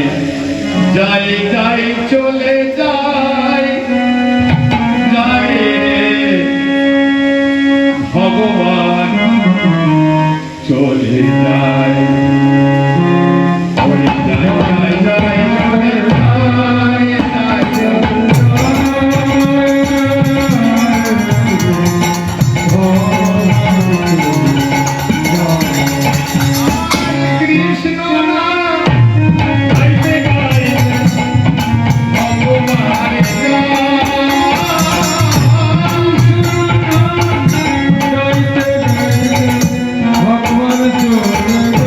যাই যাই চলে যাই, যাই রে ভগবান চলে যায়, চলে যায়, যায়, যায়, চলে যায়, যায়, কৃষ্ণ নাম গাইতে গাইতে ভগবানের ভগবান চলে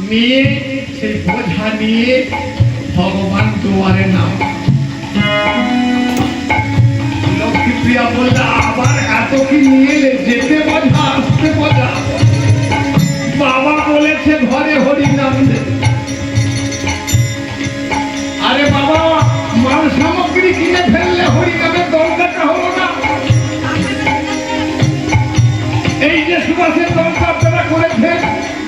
নিয়ে সেই বোঝা নিয়ে ভগবান দুয়ারে নাম। লক্ষ্মীপ্রিয়া বললে আবার এত কি নিয়ে এলে? যেতে বোঝা আসতে বোঝা। বাবা বলেছে ঘরে হরি নাম দে। আরে বাবা, মাল সামগ্রী কিনে ফেললে হরি নামের দরকারটা হলো না। এই যে সুভাষের দরকার আপনারা করেছেন,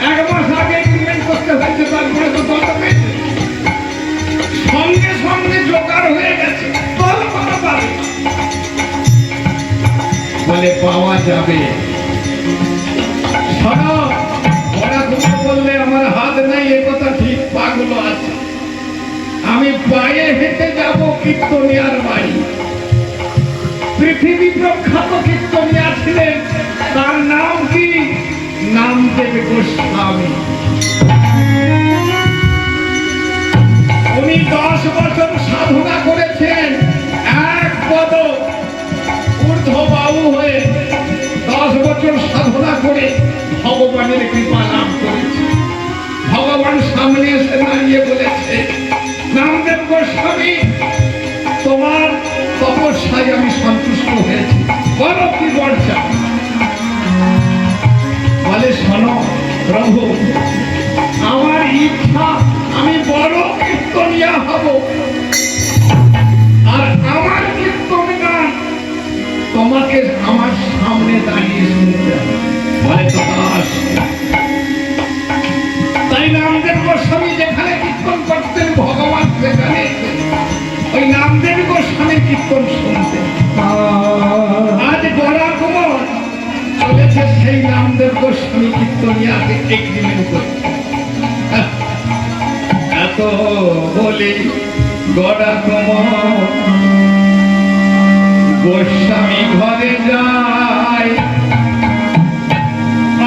1 মাস আগে এগ্রিমেন্ট করতে হয়েছে, তারপরে তো দরকার পেয়েছে, সঙ্গে সঙ্গে জোগাড় হয়ে গেছে। বলে পাওয়া যাবে। শোনো, ওরা তুমি বললে আমার হাত নেই, এ কথা ঠিক, পাগল আছে। আমি পায়ে হেঁটে যাব কীর্তনিয়ার বাড়ি। পৃথিবী প্রখ্যাত কীর্তনিয়া ছিলেন, তার নাম কি? নামদেব গোস্বামী। উনি 10 বছর সাধনা করেছেন, এক পদ ঊর্ধ্ববাহু হয়ে 10 বছর সাধনা করে ভগবানের কৃপা লাভ করেছে। ভগবান সামনে এসে দাঁড়িয়ে বলেছে, নামদেব গোস্বামী, তোমার তপস্যায় আমি সন্তুষ্ট হয়েছি, বলো কি বর্ষা? বলে শোনো প্রভু, আমার ইচ্ছা আমি বড় কীর্তনিয়া হব, আর আমার কীর্তন গান তোমাকে আমার সামনে দাঁড়িয়ে শুনতে হবে। বলে তো তাই নামদেব গোস্বামী যেখানে কীর্তন করতেন, ভগবান সেখানে ওই নামদেব গোস্বামী কীর্তন শুনতেন। আজ গোরা কুমার চলেছে সেই নামদেব গোস্বামী কীর্তনিয়াকে এগ্রিমেন্ট করতে। এত বলি গোরা কুমার গোস্বামী ঘরে যায়,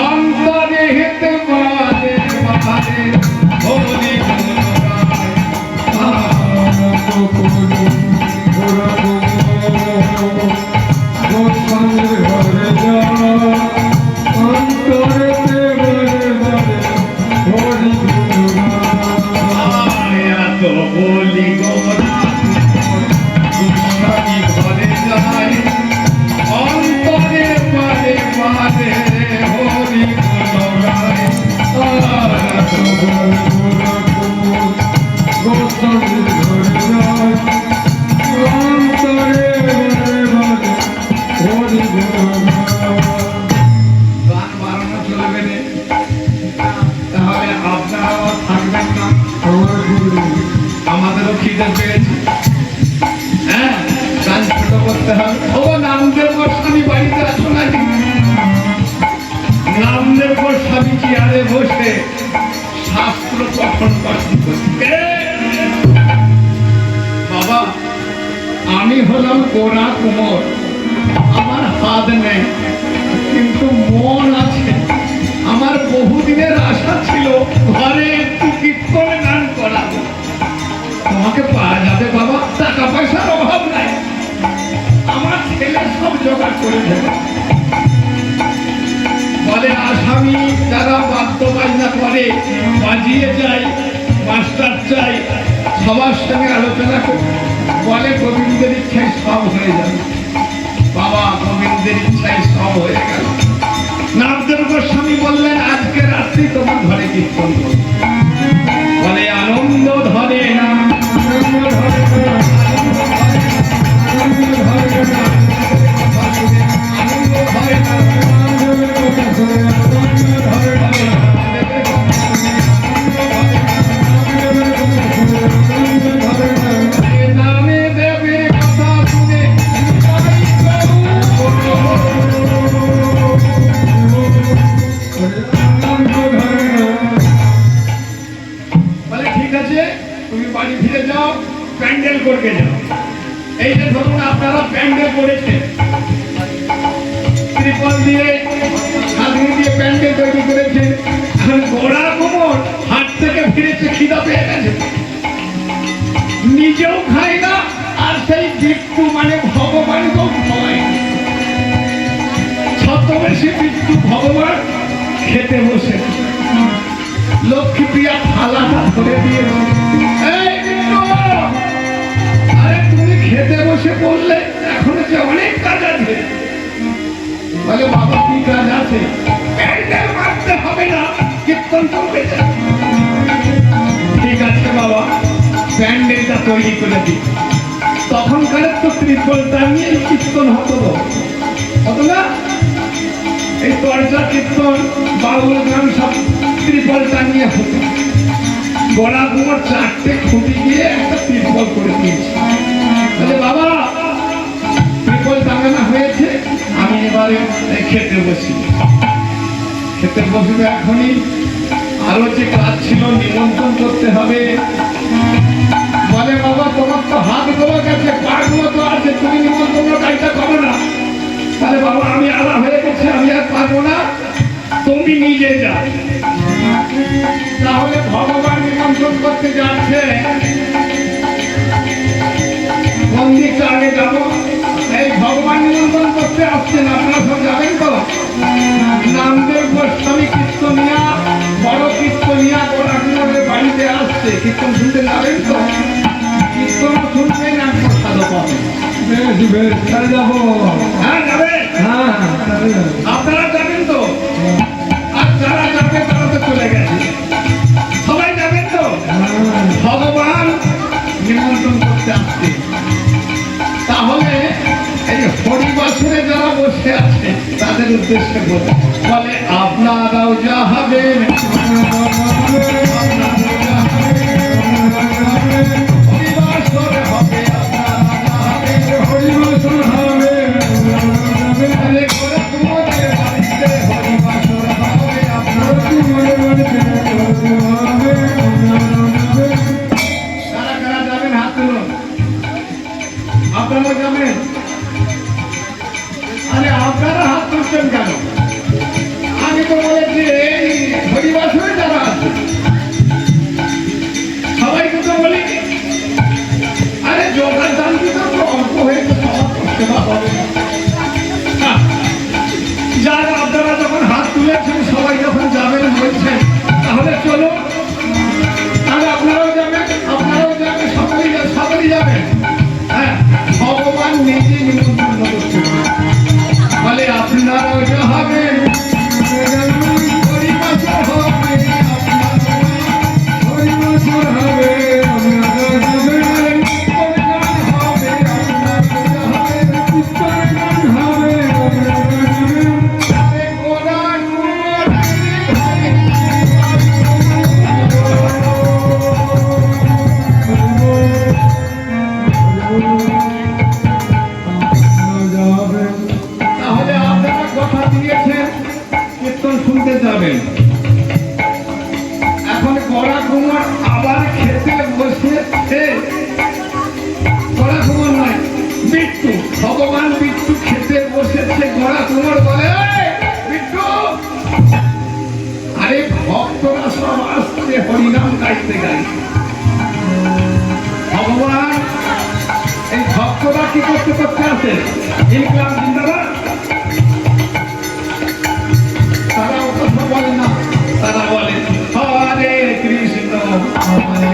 অন্তরে হেতে বাজে বাজে হরি গোস্বামীর ঘরে যায়, অন্তরেতে বাজে বাজে হরি এত বলি গোরা গোস্বামী ঘরে যায়, অন্তরে বাজে বাজে হরি গুণগায়। গোস্বামীর ঘরে যায়, অন্তরে বাজে বাজে হরি গান বাড়ানো চলবে না, তাহলে আপনারাও থাকবেন না, আমাদেরও খিদে পেয়েছে। হ্যাঁ, গান ছোট করতে হবে। ও নামদেব গোস্বামী বাড়িতে আছো নাকি? নামদেব গোস্বামী চেয়ারে বসে শাস্ত্র পঠন করছে। বাবা, আমি হলাম গোরা কুমার, আমার হাত নেই কিন্তু মন আছে। আমার বহুদিনের আশা ছিল ঘরে একটু কীর্তন গান করাবো। তোমাকে পাওয়া যাবে বাবা, টাকা পয়সার অভাব নাই, আমার ছেলে সব জোগাড় করে দেবে। বলে আসামি যারা বাদ্য বাজনা করে, বাজিয়ে যায়, মাস্টার চাই, সবার সঙ্গে আলোচনা করে বলে গোবিন্দের ইচ্ছায় সব হয়ে যাবে। বাবা, গোবিন্দের ইচ্ছায় সব হয়ে গেল। নামদেব গোস্বামী বললেন, আজকে রাত্রি তোমার ঘরে কীর্তন করব। বলে আনন্দ ধরে না, আনন্দ ধরে না, আনন্দ ধরে না, আনন্দ ধরে না, নামে দেবে কথা শুনে বলে ঠিক আছে, তুমি বাড়ি ফিরে যাও, প্যান্ডেল করতে যাও। এই যে ধরুন আপনারা প্যান্ডেল করেছেন, ত্রিপল দিয়ে ছাগনি দিয়ে প্যান্ডেল তৈরি করেছেন। এখন গোড়া কোমর হাট থেকে ফিরেছে, খিদা পেয়ে গেছে, নিজেও খায় না, আর সেই বিট্টু মানে ভগবানকেও খাওয়ায় না। ছদ্মবেশী বিট্টু ভগবান খেতে বসে। লক্ষ্মী প্রিয়া থালাটা ধরে দিয়েছে। এই বিট্টু, আরে তুমি খেতে বসে বললে এখনো যে অনেক কাজ আছে। বলে বাবা কি কাজ আছে? প্যান্ডেল মারতে হবে না, কীর্তন করবে। ঠিক আছে বাবা, প্যান্ডেলটা তৈরি করে দিই। তখনকার তো ত্রিপল টাঙিয়ে কীর্তন হতো না? এই দরজা কীর্তন বাউল গান সব ত্রিপল টাঙিয়ে হতো। গড়া গুমর 4টে খুঁটি দিয়ে একটা ত্রিপল করে দিয়েছি। বলে বাবা ত্রিপল টাঙানো হয়েছে, আমি এবারে খেতে বসি। খেতে বসবে এখনই। আরো যে কাজ ছিল, নিমন্ত্রণ করতে হবে। বলে বাবা তোমার তো হাতগুলো গেছে, পাগুলো তো আছে, তুমি নিমন্ত্রণ কাজটা করো না। তাহলে বাবা আমি আলা হয়ে গেছে, আমি আর পারবো না, তুমি নিজে যা। তাহলে ভগবান নিমন্ত্রণ করতে যাচ্ছে, কোন দিকটা আগে যাবো? এই ভগবান নিমন্ত্রণ করতে আসছেন, আপনারা সব যাবেন তো? নামদেব গোস্বামী কীর্তনিয়া, বড় কীর্তনিয়া গোড়াগুলোর বাড়িতে আসছে, কীর্তন শুনতে যাবেন তো? কীর্তন শুনতে না প্রসাদ পাবেন। বেশ বেশ, তাই যাবো। হ্যাঁ যাবেন? হ্যাঁ তাই যাবো। আপনারা যাবেন তো? আর যারা যাবে তারা তো চলে গেছে, সবাই যাবেন তো? ভগবান নিমন্ত্রণ করতে আসছে। তাহলে এই হরিবাসরে যারা বসে আছে তাদের উদ্দেশ্যে বলে আপনারাও যাবেন, হরিবাসর হবে, হরিবাসর হবে, আরে করে তোমাদের বাড়িতে হরিবাসর হবে, তোমার বাড়িতে হবে। কারা কারা যাবেন হাত তুলুন। আপনারা যাবেন? আরে আপনারা হাত তুলছেন কেন? আমি তো বলেছি এই হরিবাসরে যারা আছে সবাইকে তো বলি, আরে জোগাড় দান দিতে তো অল্প হয়েছে, সবার করতে হবে না। হ্যাঁ, যারা আপনারা যখন হাত তুলেছেন, সবাই যখন যাবেন বলছেন, তাহলে চলো, তাহলে আপনারাও যাবেন, সকলেই যাবেন। হ্যাঁ, ভগবান নিজে নিমন্ত্রণ করছে, বলে আপনারাও যাবেন, হরিবাসর হবে, হরিবাসর হবে, আপনারা যাবেন। কীর্তন গান হবে, আপনারা যাবেন। তাহলে আপনারা কথা দিয়েছেন কীর্তন শুনতে যাবেন। এখন গড়া কুমার আবার খেতে বসেছে, গড়া কুমার নয় বিট্টু, ভগবান বিট্টু খেতে বসেছে। গড়া কুমার বলে "এই, বিট্টু, আরে ভক্তরা সব আসছে হরিনাম গাইতে গাইতে। ভগবান এই ভক্তরা কি করতে করতে আসে? ইনকাম জিন্দাবাদ। তারা অত বলে না, তারা বলে হরে কৃষ্ণ হরে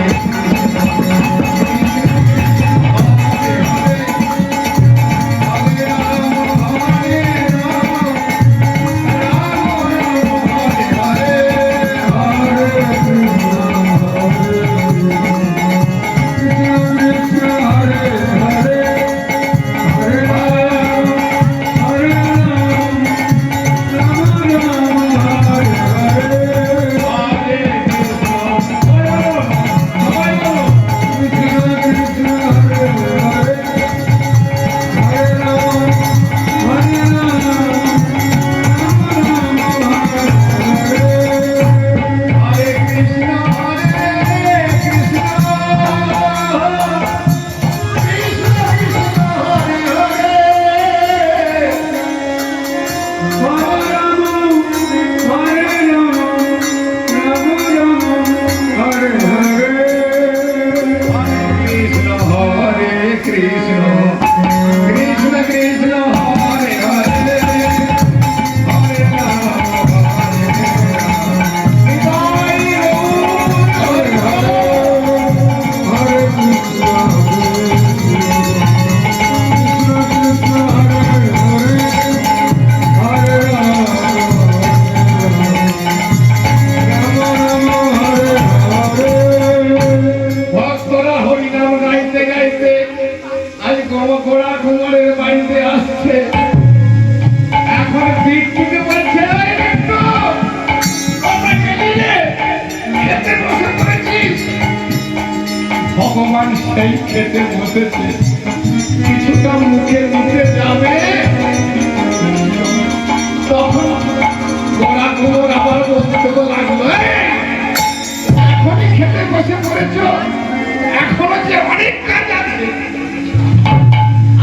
ভগবান সেই খেতে বসেছে, কিছুটা মুখের মুখে যাবে, তখন গোড়া গোবর আবার বলতে লাগলো, এখনই খেতে বসে পড়েছ, এখনো যে অনেক কাজ আছে।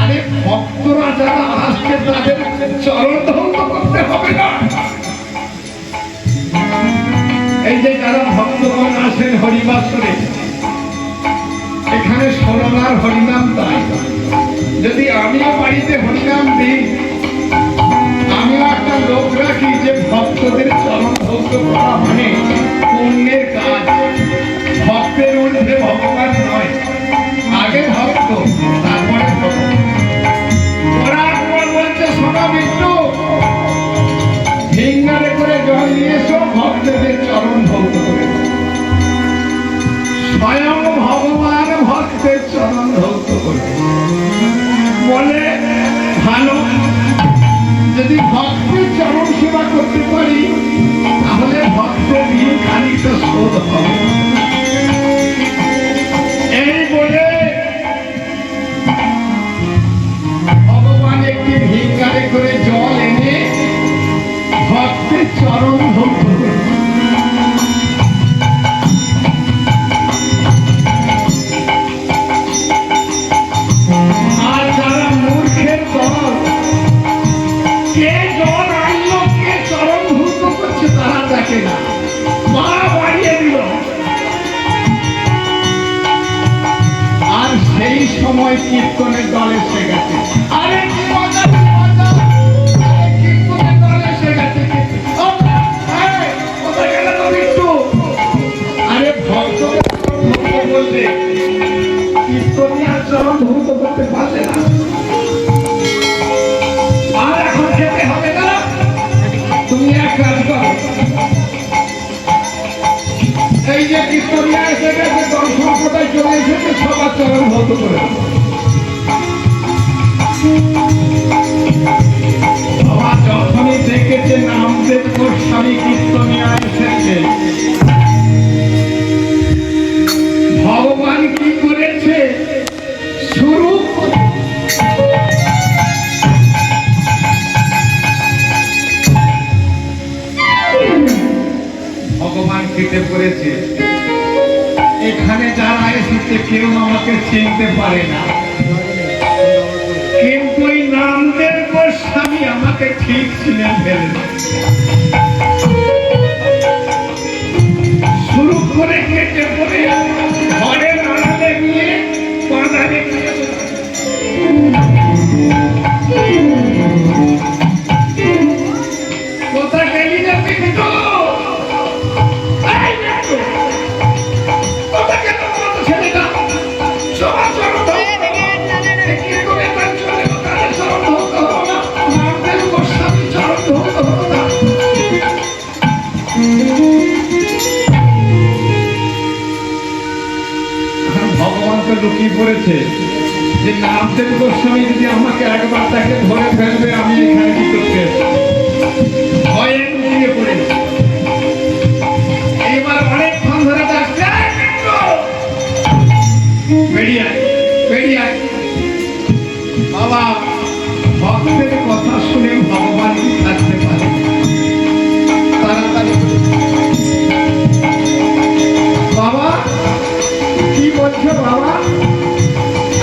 আরে ভক্তরা যারা আসছে তাদের চরণ ধন্য করতে হবে না? এই যে যারা ভক্তগণ আসেন হরিবাসরে, এখানে সরলার হরিনাম তাই। যদি আমিও বাড়িতে হরিনাম দিই, আমিও একটা লোক রাখি যে ভক্তদের চরণ ধন্য করা মানে পুণ্যের কাজ। ভক্তের ঊর্ধ্বে ভগবান নয়, আগে ভক্ত তারপরে ভগবান। করার পর বলছে, শোনো বিষ্ণু, ভিঙ্গারে করে জল নিয়ে এসো, ভক্তদের চরণ ধৌত করে। স্বয়ং ভগবান ভক্তের চরণ ধৌত করে। বলে ভালো, যদি ভক্তের চরণ সেবা করতে পারি তাহলে ভক্তের ঋণ খানিকটা শোধ হবে। এই বলে ভগবান একটি ভিঙ্গারে করে জল এনে ভক্তের চরণ ধৌত করে। আর যারা মূর্খের দল, কে জল আনলো, কে চরণ ধৌত করছে তারা দেখে না, মা বাড়িয়ে দিল। আর সেই সময় কীর্তনের দল এসে গেছে। আরে কি মজা, কি মজা! আরে কীর্তনের দল এসে গেছে। কোথায় গেলে তো বিষ্ণু? আরে ভক্তদের চরণ ধৌত বললে কীর্তনিয়ার চরণ ধৌত করতে পারলে না। আর এখন খেতে হবে না, তুমি এক কাজ করো, এই যে কীর্তনিয়া এসে গেছে, দর্শন কোথায় চলে এসেছে, সবার চরণ ধৌত করে দেবো। বাবা যখনই দেখেছে নামদেব গোস্বামী কীর্তনিয়া এসেছে, ভগবান কি করেছে, শুরু ভগবান খেতে করেছে। এখানে যারা এসেছে কেউ আমাকে চিনতে পারে না, কিন্তু এই নামদেব গোস্বামী আমাকে ঠিক চিনে ফেলেছে। শুরু করে কেটে পড়ে ঘরের আড়ালে নিয়ে বাঁধারে নিয়ে কোথায় গেলি না বিষ্ণু? এই বিষ্ণু, কোথায় গেল তোমার ছেলেটা? সবার চরণ ধৌত করো। কি করে তার চলে গেল? তাদের চরণ ধৌত হলো না, নামদেব গোস্বামীর চরণ ধৌত হলো না। ভগবান তো লুকিয়ে পড়েছে যে নামদেব গোস্বামী যদি আমাকে একবার তাকে ধরে ফেলবে, আমি এখানে কি করতে এসেছি? ভয়ে লুকিয়ে পড়েছে। এইবার অনেকক্ষণ ধরে ডাকছে, বেরিয়ে আয়, বেরিয়ে আয়। বাবা ভক্তের কথা শুনে ভগবান কি থাকতে পারে? তাড়াতাড়ি বাবা কি বলছো বাবা?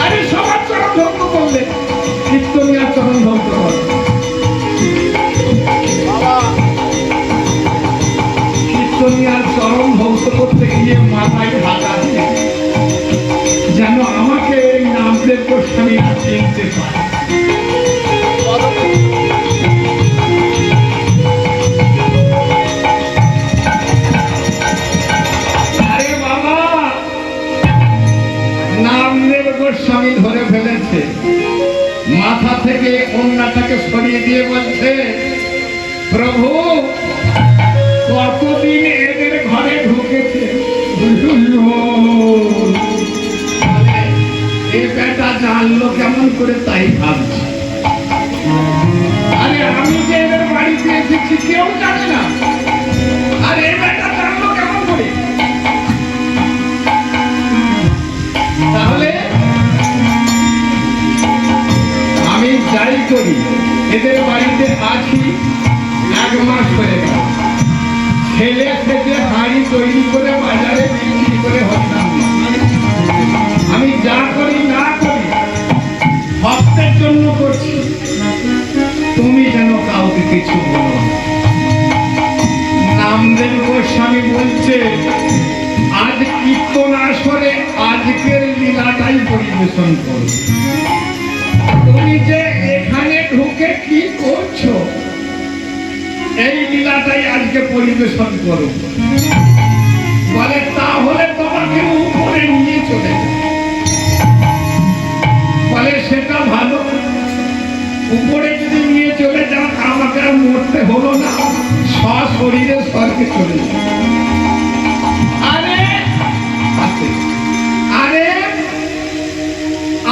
আরে সবার চরণ ধৌত করলে, কীর্তনিয়ার চরণ ধৌত কর। বাবা কীর্তনিয়ার চরণ ধৌত করতে গিয়ে মাথায় ঢাকা দিয়ে, যেন আমাকে এই নামদেব গোস্বামী চিনতে পারে। আরে বাবা, নামদেব গোস্বামী ধরে ফেলেছে। মাথা থেকে ওড়নাটাকে সরিয়ে দিয়ে বলছে, প্রভু কতদিন এদের ঘরে ঢুকেছে, এই বেটা জানলো কেমন করে তাই ভাবছি। আরে আমি যে এদের বাড়িতে এসেছি কেউ জানে না, আর এই বেটা জানলো কেমন করে? তাহলে পরিবেশন করো। তুমি যে এখানে ঢুকে কি করছো, এই লীলাটাই আজকে পরিবেশন করো। বলে তাহলে তোমাকে উপরে নিয়ে চলে যাও। বলে সেটা ভালো, উপরে যদি নিয়ে চলে যাও আমাকে আর মরতে হলো না, সশরীরে স্বর্গে চলে যাও। আরে আরে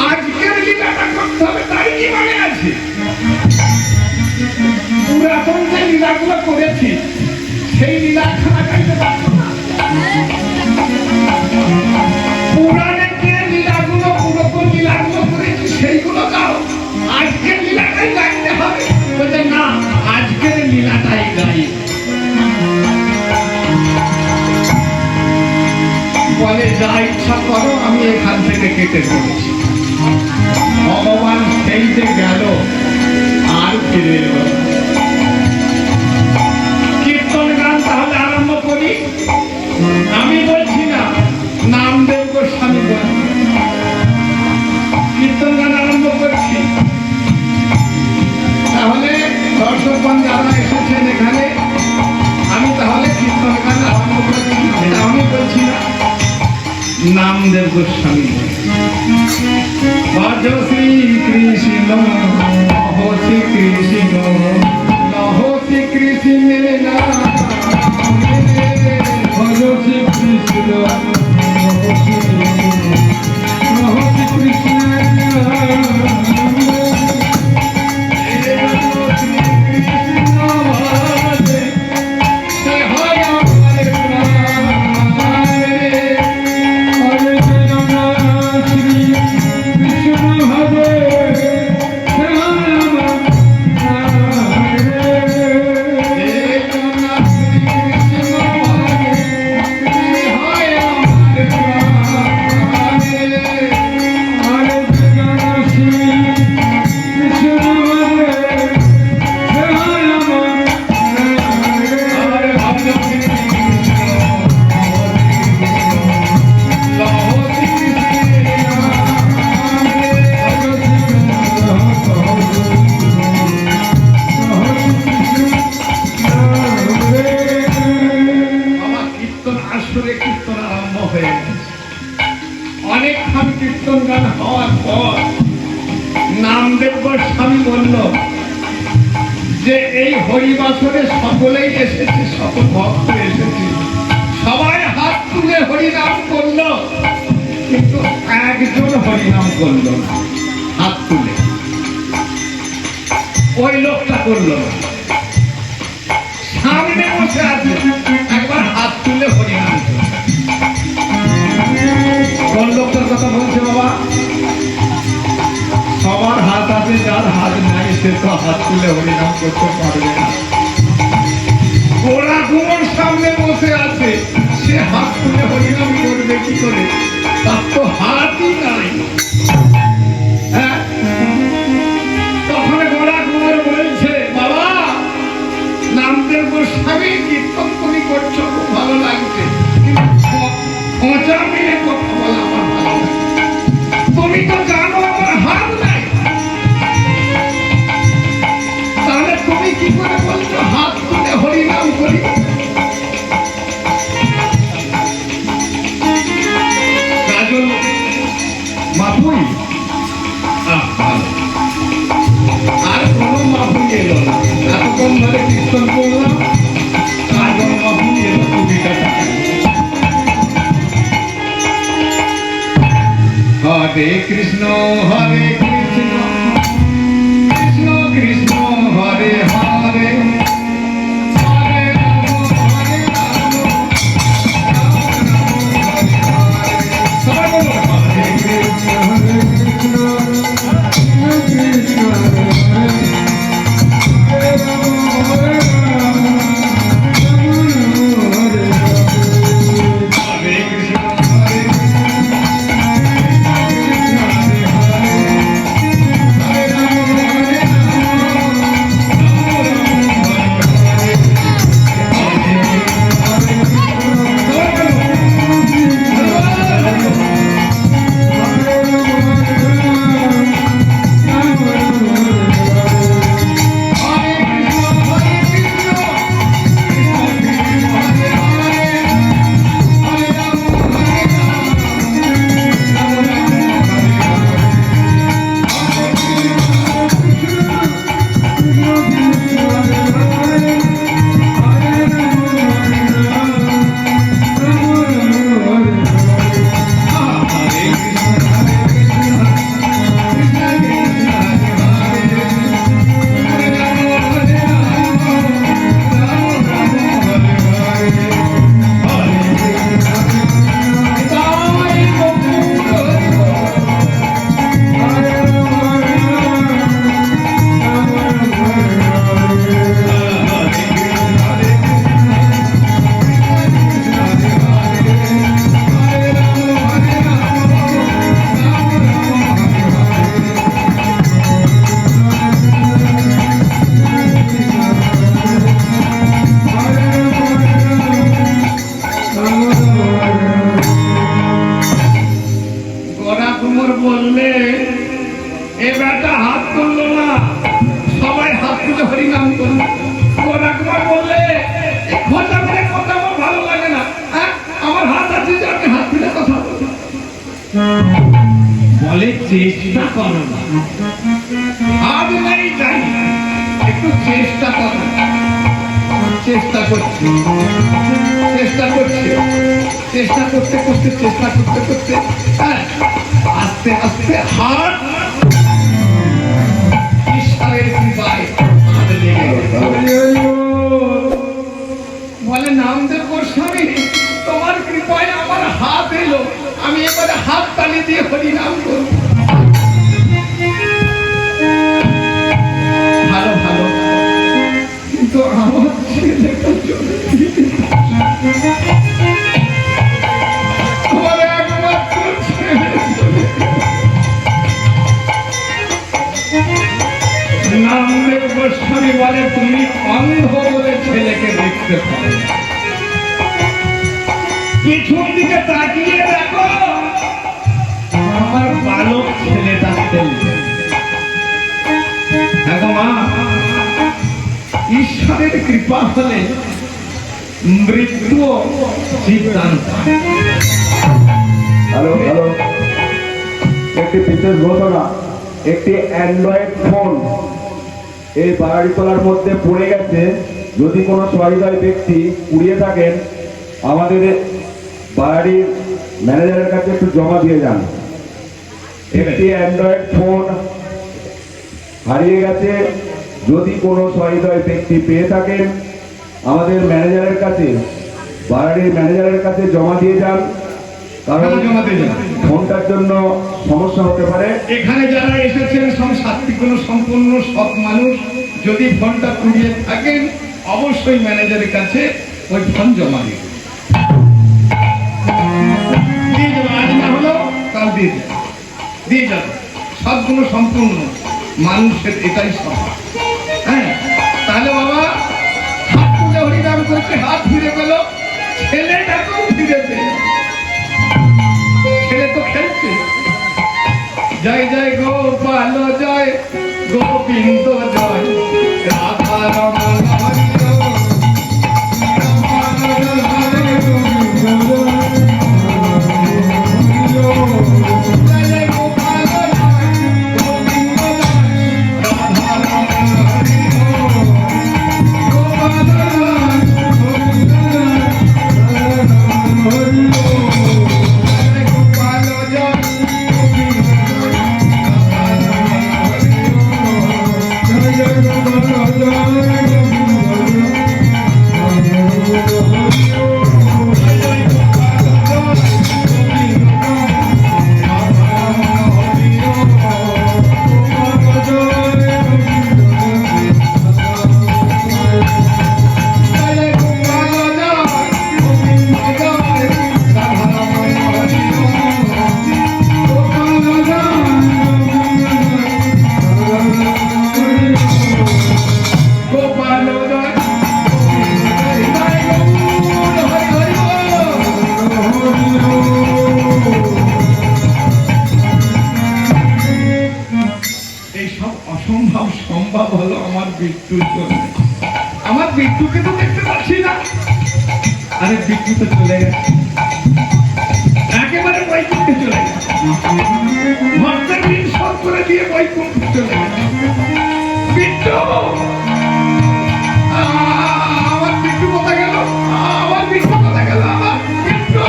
আজকের লীলাটা করতে হবে তাই কি মানে আছে? পুরাতন যে লীলাগুলো করেছি সেই লীলা খানা খাইতে পারতো না। পুরাণে যে লীলাগুলো পুরাতন লীলাগুলো করেছি সেইগুলো গাও, আজকের লীলাটাই গাইতে হবে। বলছে না, আজকের লীলাটাই গাই। বলে যা ইচ্ছা করো, আমি এখান থেকে কেটে পড়েছি। ভগবান সেই যে গেল আর ফিরে এলো। কীর্তন গান তাহলে আরম্ভ করি। আমি বলছি না, নামদেব গোস্বামী বলছি। কীর্তন গান আরম্ভ করছি। তাহলে দর্শকগণ যারা এসেছেন এখানে, আমি তাহলে কীর্তন গান আরম্ভ করছি। এটা আমি বলছি না, নামদেব গোস্বামী। ভজ শ্রী কৃষ্ণ লহ শ্রী কৃষ্ণ লহ শ্রী কৃষ্ণের নাম, ভজ শ্রী কৃষ্ণ হরে কৃষ্ণ অনেকক্ষণ কীর্তন গান হওয়ার পর নামদেব গোস্বামী বলল যে এই হরিবাসরে সকলেই এসেছে, সকল ভক্ত এসেছে, সবাই হাত তুলে হরিনাম করলো, কিন্তু একজন হরিনাম করলো না হাত তুলে। ওই লোকটা করলো না, সামনে বসে আছে, একবার হাত তুলে হরিনাম করলো। কোন লোকটার কথা বলছে বাবা? সবার হাত আছে, যার হাত নাই সে তো হাত তুলে হরিনাম করতে পারবে না। গোড়া কুমোর সামনে বসে আছে, সে হাত তুলে হরিনাম করবে কি করে? তার তো হাতই নাই। হ্যাঁ, তখন গোড়া কুমোর বলছে, বাবা নামদেব গোস্বামী কীর্তন তুমি করছো, খুব ভালো লাগছে, খোঁচা মেরে কথা বলা আমার ভালো লাগে। তুমি তো জানো আমার হাত নাই, তাহলে তুমি কি করে বলছো হাত তুলে হরিনাম করি? কাজল মাপুই আর কোনো মাপুই এলো না। এতক্ষণ ধরে কীর্তন করলাম, কাজল মাপুই এলো 20 টাকা। হরে কৃষ্ণ কৃষ্ণ কৃষ্ণ হরে হরে, হরে রাম হরে রাম, রাম রাম হরে হরে। সবাই বলো হরে কৃষ্ণ কৃষ্ণ কৃষ্ণ হরে রাম হরে রাম, হরে হরে কৃষ্ণ হরে বললে এ বেটা হাত তুললো না, সবাই হাত তুলে হরিনাম করলো। গোরা কুমার বললে ঘটা করে কথা আমার ভালো লাগে না, হ্যাঁ আমার হাত আছে যে আমি হাত তুলে কথা বলবো। বলে চেষ্টা করো না, হাত নাই চাই একটু চেষ্টা করো। চেষ্টা করছি, চেষ্টা করছি, চেষ্টা করতে করতে চেষ্টা করতে করতে হ্যাঁ আস্তে আস্তে হাত ঈশ্বরের কৃপায় হাতে লেগে গেল। বলে নামদেব গোস্বামী তোমার কৃপায় আমার হাত এলো, আমি এবারে হাত তালি দিয়ে হরিনাম করব। ভালো ভালো, কিন্তু আমার ছেলেটা চলে গেছে। আমার একমাত্র ছেলে চলে গেছে। নামদেব গোস্বামী বলে তুমি অন্ধ বলে ছেলেকে দেখতে পাবে, পিছন দিকে তাকিয়ে দেখো আমার বালক ছেলেটা খেলছে। এখন মা ঈশ্বরের কৃপা হলে মৃত্যু সিদ্ধান্ত। হ্যালো হ্যালো, একটি বিশেষ ঘটনা। একটি অ্যান্ড্রয়েড ফোন এই বাড়িতলার মধ্যে পড়ে গেছে। যদি কোনো সহৃদয় ব্যক্তি কুড়িয়ে থাকেন আমাদের বাড়ির ম্যানেজারের কাছে একটু জমা দিয়ে যান। একটি অ্যান্ড্রয়েড ফোন হারিয়ে গেছে, যদি কোনো সহৃদয় ব্যক্তি পেয়ে থাকেন আমাদের ম্যানেজারের কাছে, বাড়ির ম্যানেজারের কাছে জমা দিয়ে যান, কারণ ফোনটার জন্য সমস্যা হতে পারে। এখানে যারা এসেছেন সব সাত্বিকগুণ সম্পূর্ণ সৎ মানুষ, যদি ফোনটা কুড়িয়ে থাকেন অবশ্যই ম্যানেজারের কাছে ওই ফোন জমা দিন। দিয়ে যাবো, আজ না হলো কাল দিয়ে যাবো, দিয়ে যাবো। সৎগুণ সম্পূর্ণ মানুষের এটাই স্বভাব। হ্যাঁ তাহলে বাবা হাত তুলে হরিনাম করতে হাত ফিরে পেল, ছেলেটাকেও ফিরে পেল। ছেলে তো খেলছে, জয় জয় গোপাল জয় গোবিন্দ জয় রাধা রমণ হরি বিট্টুর জন্য। আমার বিট্টুকে তো দেখতে পাচ্ছি না। আরে বিট্টু তো চলে গেছে, একেবারে বৈকুণ্ঠে চলে গেছে। ভক্তের ঋণ শোধ করে দিয়ে বৈকুণ্ঠে চলে গেছে। বিট্টু, আমার বিট্টু কোথায় গেল? আমার বিট্টু কোথায় গেল? আমার বিট্টু।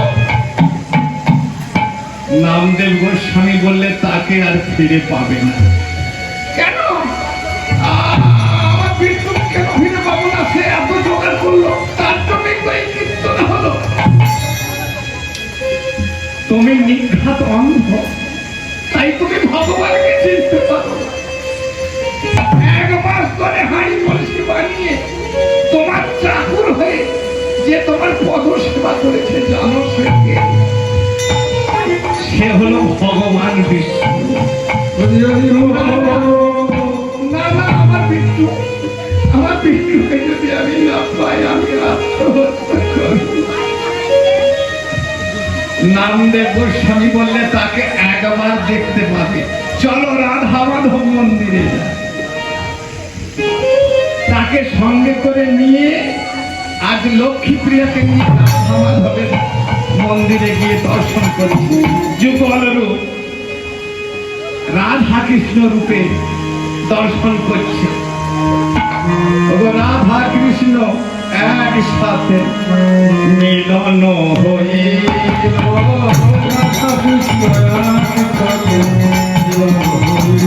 নামদেব গোস্বামী বললে তাকে আর ফিরে পাবে না। কেন? আমার বিট্টু কেন ফিরে পাবো না? সে এত জোগাড় করলো, তার জন্যই তো এই কীর্তন হলো। তুমি নিঘাত অন্ধ, তাই তুমি ভগবানকে চিনতে পারো। এক মাস ধরে হাঁড়ি কলসি বানিয়ে তোমার চাকর হয়ে যে তোমার পদ সেবা করেছে, জানো সে কে? সে হলো ভগবান বিষ্ণু। না না, আমার বিষ্ণু, আমার বিষ্ণুকে যদি আমি না পাই আমি আত্মহত্যা করব। নামদেব গোস্বামী বললে তাকে একবার দেখতে পাবে। চলো রাধা মাধব মন্দিরে যাই। তাকে সঙ্গে করে নিয়ে আজ লক্ষ্মীপ্রিয়াকে নিয়ে রাধা মাধবের মন্দিরে গিয়ে দর্শন করছি। যুগল রূপ রাধা কৃষ্ণ রূপে দর্শন করছে। ওগো রাধা কৃষ্ণ একসাথে মিলন হইল। রাধা কৃষ্ণ একসাথে মিলন হইল।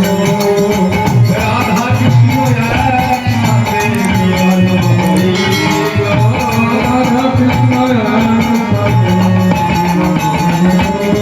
রাধা কৃষ্ণ একসাথে মিলন হইল। রাধা কৃষ্ণ একসাথে মিলন হইল।